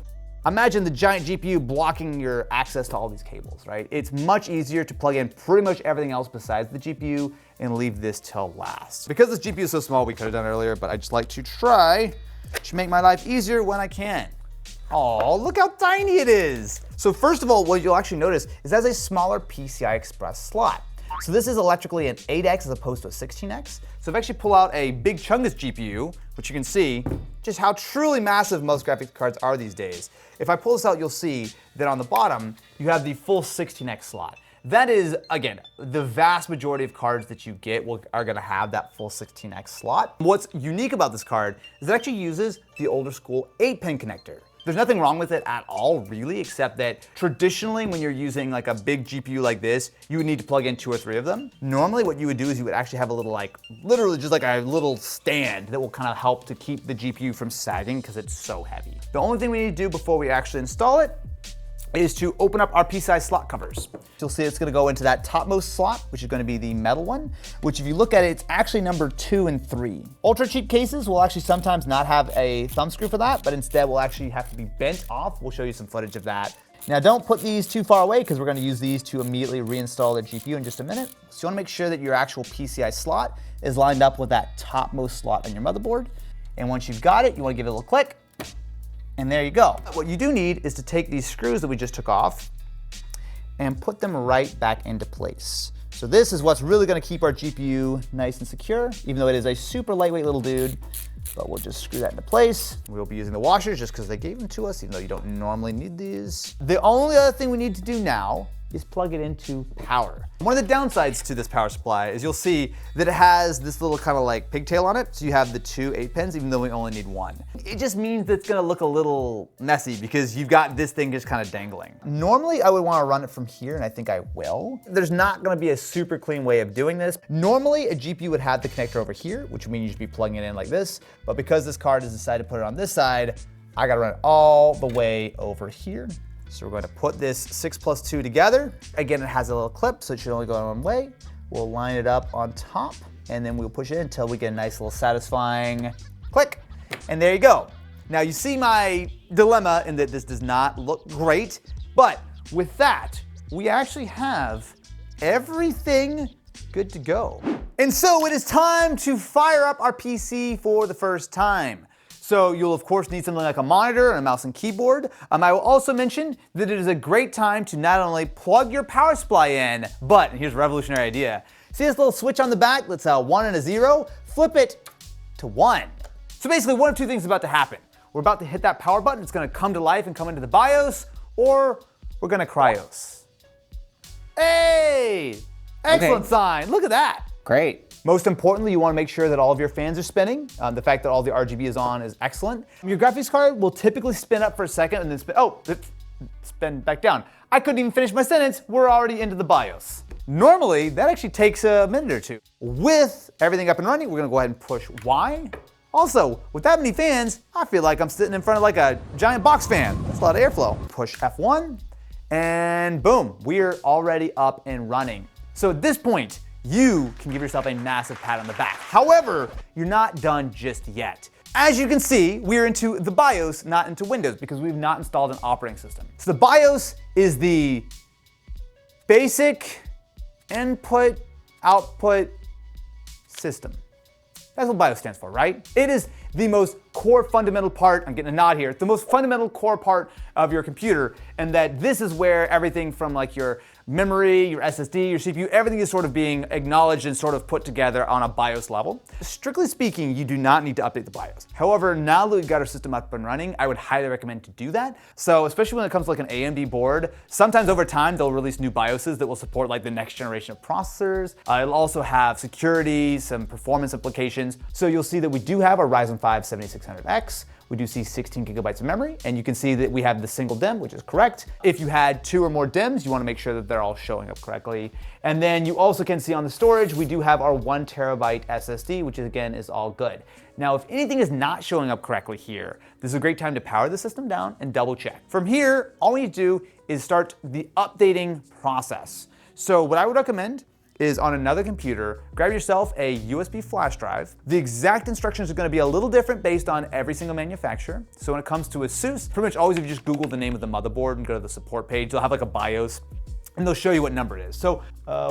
Imagine the giant GPU blocking your access to all these cables, right? It's much easier to plug in pretty much everything else besides the GPU and leave this till last. Because this GPU is so small, we could have done it earlier, but I just like to try to make my life easier when I can. Oh, look how tiny it is. So first of all, what you'll actually notice is it has a smaller PCI Express slot. So this is electrically an 8X as opposed to a 16X. So if I actually pull out a big chunk of GPU, which you can see just how truly massive most graphics cards are these days. If I pull this out, you'll see that on the bottom, you have the full 16X slot. That is, again, the vast majority of cards that you get are gonna have that full 16X slot. What's unique about this card is it actually uses the older school 8-pin connector. There's nothing wrong with it at all, really, except that traditionally when you're using like a big GPU like this, you would need to plug in 2 or 3 of them. Normally what you would do is you would actually have a little like, literally just like a little stand that will kind of help to keep the GPU from sagging because it's so heavy. The only thing we need to do before we actually install it is to open up our PCI slot covers. You'll see it's gonna go into that topmost slot, which is gonna be the metal one, which if you look at it, it's actually number 2 and 3. Ultra cheap cases will actually sometimes not have a thumb screw for that, but instead will actually have to be bent off. We'll show you some footage of that. Now don't put these too far away because we're gonna use these to immediately reinstall the GPU in just a minute. So you wanna make sure that your actual PCI slot is lined up with that topmost slot on your motherboard. And once you've got it, you wanna give it a little click. And there you go. What you do need is to take these screws that we just took off and put them right back into place. So this is what's really gonna keep our GPU nice and secure, even though it is a super lightweight little dude, but we'll just screw that into place. We'll be using the washers just because they gave them to us, even though you don't normally need these. The only other thing we need to do now is plug it into power. One of the downsides to this power supply is you'll see that it has this little kind of like pigtail on it. So you have the two 8 pins, even though we only need one. It just means that it's gonna look a little messy because you've got this thing just kind of dangling. Normally I would wanna run it from here, and I think I will. There's not gonna be a super clean way of doing this. Normally a GPU would have the connector over here, which would mean you should be plugging it in like this. But because this card has decided to put it on this side, I gotta run it all the way over here. So we're going to put this 6 plus 2 together. Again, it has a little clip, so it should only go one way. We'll line it up on top, and then we'll push it in until we get a nice little satisfying click. And there you go. Now you see my dilemma in that this does not look great, but with that, we actually have everything good to go. And so it is time to fire up our PC for the first time. So you'll of course need something like a monitor and a mouse and keyboard. I will also mention that it is a great time to not only plug your power supply in, but here's a revolutionary idea. See this little switch on the back that's a 1 and a 0? Flip it to 1. So basically one of two things is about to happen. We're about to hit that power button, it's gonna come to life and come into the BIOS, or we're gonna cryos. Hey! Excellent sign, look at that. Great. Most importantly, you want to make sure that all of your fans are spinning. The fact that all the RGB is on is excellent. Your graphics card will typically spin up for a second and then spin back down. I couldn't even finish my sentence, we're already into the BIOS. Normally, that actually takes a minute or two. With everything up and running, we're gonna go ahead and push Y. Also, with that many fans, I feel like I'm sitting in front of like a giant box fan. That's a lot of airflow. Push F1, and boom, we're already up and running. So at this point, you can give yourself a massive pat on the back. However, you're not done just yet. As you can see, we're into the BIOS, not into Windows, because we've not installed an operating system. So the BIOS is the basic input output system. That's what BIOS stands for, right? It is the most core fundamental part, I'm getting a nod here, it's the most fundamental core part of your computer, and that this is where everything from like your memory, your SSD, your CPU, everything is sort of being acknowledged and sort of put together on a BIOS level. Strictly speaking, you do not need to update the BIOS. However, now that we've got our system up and running, I would highly recommend to do that. So especially when it comes to like an AMD board, sometimes over time they'll release new BIOSes that will support like the next generation of processors. It'll also have security, some performance implications. So you'll see that we do have our Ryzen 5 7600X. We do see 16 gigabytes of memory, and you can see that we have the single DIMM, which is correct. If you had 2 or more DIMMs, you want to make sure that they're all showing up correctly. And then you also can see on the storage, we do have our 1 terabyte SSD, which again is all good. Now, if anything is not showing up correctly here, this is a great time to power the system down and double check. From here, all we need to do is start the updating process. So what I would recommend is on another computer, grab yourself a USB flash drive. The exact instructions are gonna be a little different based on every single manufacturer. So when it comes to ASUS, pretty much always if you just Google the name of the motherboard and go to the support page, they'll have like a BIOS and they'll show you what number it is. So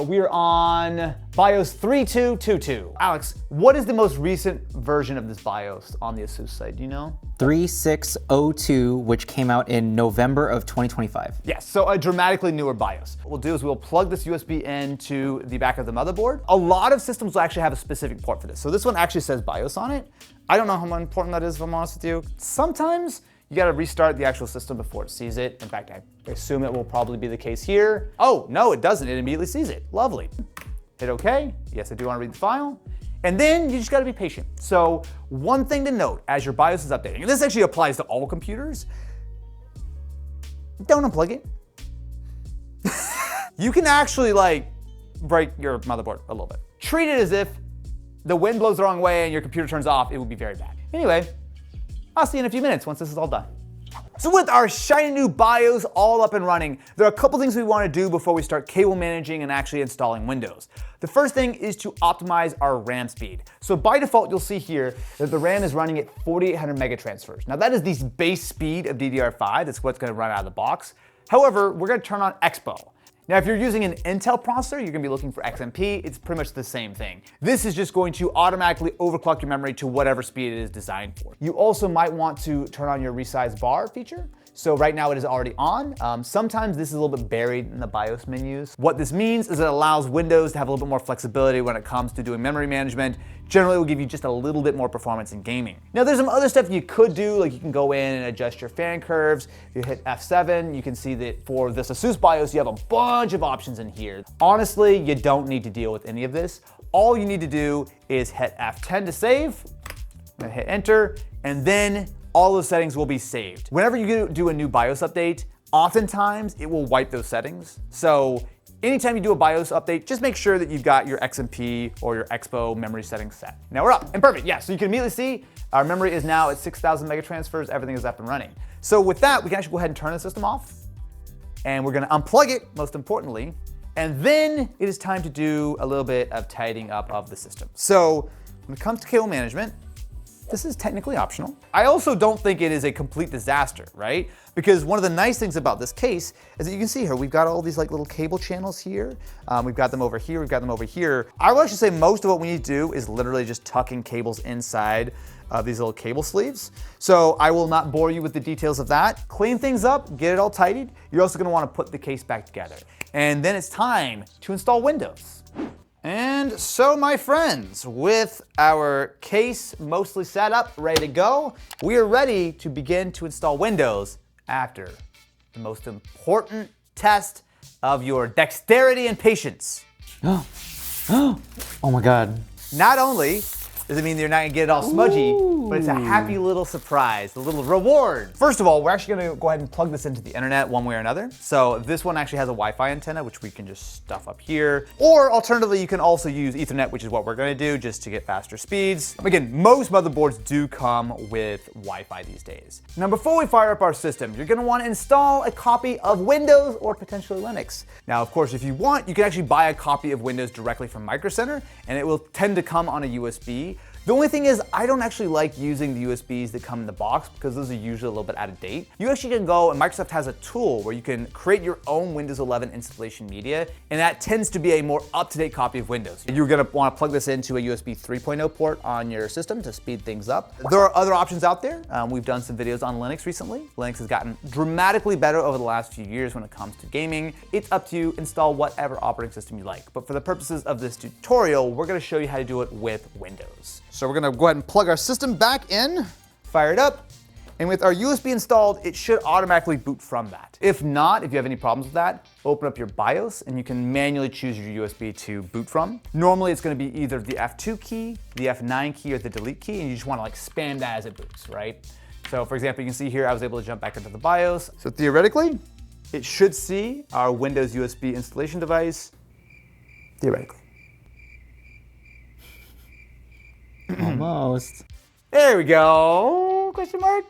we're on BIOS 3222. Alex, what is the most recent version of this BIOS on the ASUS site, do you know? 3602, which came out in November of 2025. Yes, so a dramatically newer BIOS. What we'll do is we'll plug this USB into the back of the motherboard. A lot of systems will actually have a specific port for this. So this one actually says BIOS on it. I don't know how important that is, if I'm honest with you. Sometimes you gotta restart the actual system before it sees it. In fact, I assume it will probably be the case here. Oh, no, it doesn't. It immediately sees it. Lovely. Hit OK. Yes, I do want to read the file. And then you just gotta be patient. So one thing to note as your BIOS is updating, and this actually applies to all computers, don't unplug it. You can actually like break your motherboard a little bit. Treat it as if the wind blows the wrong way and your computer turns off, it would be very bad. Anyway, I'll see you in a few minutes once this is all done. So with our shiny new BIOS all up and running, there are a couple things we want to do before we start cable managing and actually installing Windows. The first thing is to optimize our RAM speed. So by default, you'll see here that the RAM is running at 4800 megatransfers. Now that is the base speed of DDR5, that's what's going to run out of the box. However, we're going to turn on Expo. Now, if you're using an Intel processor, you're gonna be looking for XMP. It's pretty much the same thing. This is just going to automatically overclock your memory to whatever speed it is designed for. You also might want to turn on your resize bar feature. So right now it is already on. Sometimes this is a little bit buried in the BIOS menus. What this means is it allows Windows to have a little bit more flexibility when it comes to doing memory management. Generally, it will give you just a little bit more performance in gaming. Now, there's some other stuff you could do, like you can go in and adjust your fan curves. If you hit F7, you can see that for this ASUS BIOS, you have a bunch of options in here. Honestly, you don't need to deal with any of this. All you need to do is hit F10 to save, and hit enter, and then all those settings will be saved. Whenever you do a new BIOS update, oftentimes it will wipe those settings. So anytime you do a BIOS update, just make sure that you've got your XMP or your Expo memory settings set. Now we're up and perfect. Yeah, so you can immediately see our memory is now at 6,000 megatransfers. Everything is up and running. So with that, we can actually go ahead and turn the system off, and we're gonna unplug it, most importantly, and then it is time to do a little bit of tidying up of the system. So when it comes to cable management, this is technically optional. I also don't think it is a complete disaster, right? Because one of the nice things about this case is that you can see here, we've got all these like little cable channels here. We've got them over here, we've got them over here. I would actually say most of what we need to do is literally just tucking cables inside of these little cable sleeves. So I will not bore you with the details of that. Clean things up, get it all tidied. You're also gonna wanna put the case back together. And then it's time to install Windows. And so, my friends, with our case mostly set up, ready to go, we are ready to begin to install Windows after the most important test of your dexterity and patience. Oh my God. Not only does it mean you're not gonna get it all smudgy, but it's a happy little surprise, a little reward. First of all, we're actually gonna go ahead and plug this into the internet one way or another. So this one actually has a Wi-Fi antenna, which we can just stuff up here. Or alternatively, you can also use Ethernet, which is what we're gonna do just to get faster speeds. Again, most motherboards do come with Wi-Fi these days. Now, before we fire up our system, you're gonna wanna install a copy of Windows or potentially Linux. Now, of course, if you want, you can actually buy a copy of Windows directly from Micro Center, and it will tend to come on a USB. The only thing is, I don't actually like using the USBs that come in the box because those are usually a little bit out of date. You actually can go, and Microsoft has a tool where you can create your own Windows 11 installation media, and that tends to be a more up-to-date copy of Windows. You're gonna wanna plug this into a USB 3.0 port on your system to speed things up. There are other options out there. We've done some videos on Linux recently. Linux has gotten dramatically better over the last few years when it comes to gaming. It's up to you, install whatever operating system you like. But for the purposes of this tutorial, we're gonna show you how to do it with Windows. So we're gonna go ahead and plug our system back in, fire it up, and with our USB installed, it should automatically boot from that. If not, if you have any problems with that, open up your BIOS and you can manually choose your USB to boot from. Normally it's gonna be either the F2 key, the F9 key, or the delete key, and you just wanna like spam that as it boots, right? So for example, you can see here, I was able to jump back into the BIOS. So theoretically, it should see our Windows USB installation device, theoretically. Almost. There we go, question mark?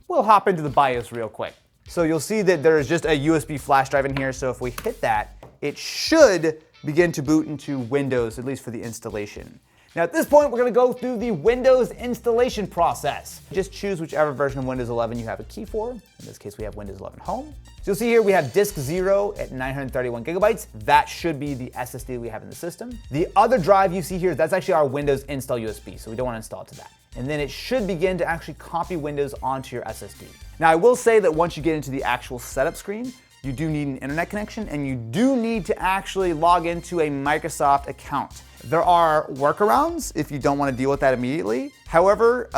We'll hop into the BIOS real quick. So you'll see that there is just a USB flash drive in here, so if we hit that, it should begin to boot into Windows, at least for the installation. Now at this point, we're gonna go through the Windows installation process. Just choose whichever version of Windows 11 you have a key for. In this case, we have Windows 11 Home. So you'll see here we have disk 0 at 931 gigabytes. That should be the SSD we have in the system. The other drive you see here, that's actually our Windows install USB, so we don't want to install it to that. And then it should begin to actually copy Windows onto your SSD. Now I will say that once you get into the actual setup screen, you do need an internet connection and you do need to actually log into a Microsoft account. There are workarounds if you don't want to deal with that immediately. However,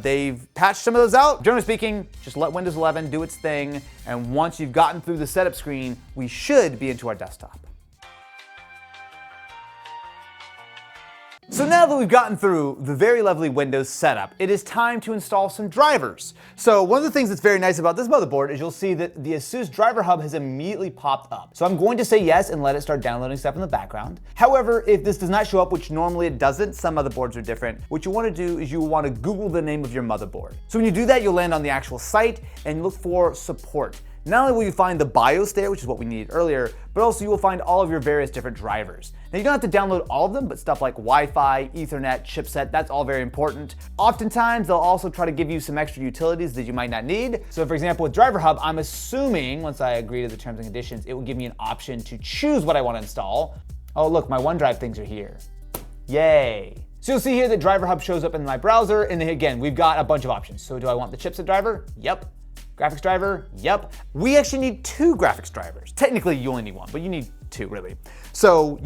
they've patched some of those out. Generally speaking, just let Windows 11 do its thing, and once you've gotten through the setup screen, we should be into our desktop. So now that we've gotten through the very lovely Windows setup, it is time to install some drivers. So one of the things that's very nice about this motherboard is you'll see that the ASUS driver hub has immediately popped up. So I'm going to say yes and let it start downloading stuff in the background. However, if this does not show up, which normally it doesn't, some motherboards are different, what you want to do is you want to Google the name of your motherboard. So when you do that, you'll land on the actual site and look for support. Not only will you find the BIOS there, which is what we needed earlier, but also you will find all of your various different drivers. Now you don't have to download all of them, but stuff like Wi-Fi, Ethernet, chipset, that's all very important. Oftentimes they'll also try to give you some extra utilities that you might not need. So for example, with Driver Hub, I'm assuming once I agree to the terms and conditions, it will give me an option to choose what I want to install. Oh look, my OneDrive things are here. Yay. So you'll see here that Driver Hub shows up in my browser, and then again, we've got a bunch of options. So do I want the chipset driver? Yep. Graphics driver? Yep. We actually need 2 graphics drivers. Technically, you only need 1, but you need 2, really. So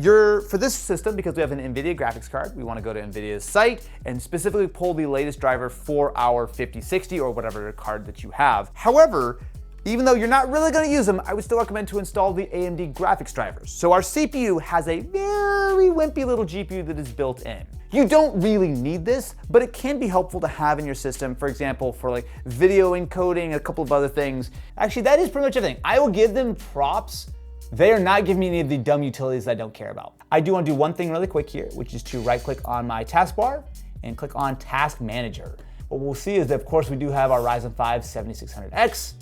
for this system, because we have an NVIDIA graphics card, we want to go to NVIDIA's site and specifically pull the latest driver for our 5060 or whatever card that you have. However, even though you're not really going to use them, I would still recommend to install the AMD graphics drivers. So our CPU has a very wimpy little GPU that is built in. You don't really need this, but it can be helpful to have in your system, for example, for like video encoding, a couple of other things. Actually, that is pretty much everything. I will give them props. They are not giving me any of the dumb utilities I don't care about. I do want to do one thing really quick here, which is to right-click on my taskbar and click on Task Manager. What we'll see is that, of course, we do have our Ryzen 5 7600X.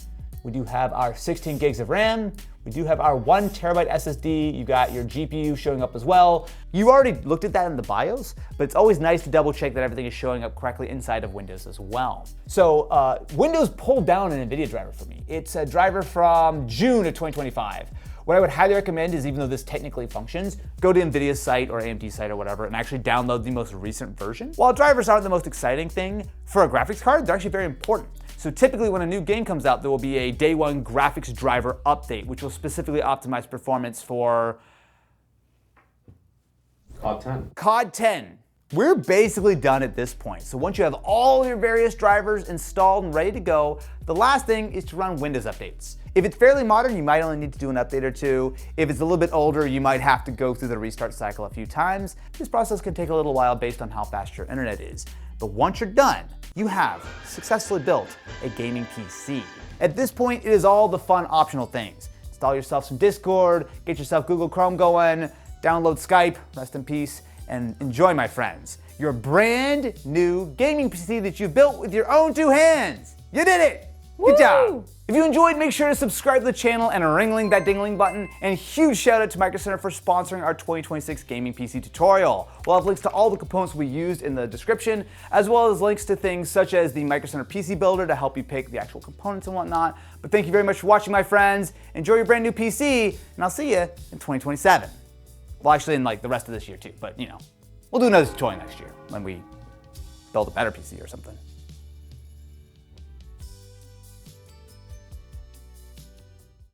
We do have our 16 gigs of RAM. We do have our 1 terabyte SSD. You got your GPU showing up as well. You already looked at that in the BIOS, but it's always nice to double check that everything is showing up correctly inside of Windows as well. So Windows pulled down an NVIDIA driver for me. It's a driver from June of 2025. What I would highly recommend is, even though this technically functions, go to NVIDIA's site or AMD's site or whatever and actually download the most recent version. While drivers aren't the most exciting thing for a graphics card, they're actually very important. So typically when a new game comes out, there will be a day 1 graphics driver update, which will specifically optimize performance for COD 10. COD 10. We're basically done at this point. So once you have all your various drivers installed and ready to go, the last thing is to run Windows updates. If it's fairly modern, you might only need to do an update or 2. If it's a little bit older, you might have to go through the restart cycle a few times. This process can take a little while based on how fast your internet is. But once you're done, you have successfully built a gaming PC. At this point, it is all the fun optional things. Install yourself some Discord, get yourself Google Chrome going, download Skype, rest in peace, and enjoy, my friends, your brand new gaming PC that you built with your own 2 hands. You did it! Good job! If you enjoyed, make sure to subscribe to the channel and ring that ding-a-ling button. And huge shout out to Micro Center for sponsoring our 2026 gaming PC tutorial. We'll have links to all the components we used in the description, as well as links to things such as the Micro Center PC Builder to help you pick the actual components and whatnot. But thank you very much for watching, my friends. Enjoy your brand new PC, and I'll see you in 2027. Well, actually in like the rest of this year too, but you know, we'll do another tutorial next year when we build a better PC or something.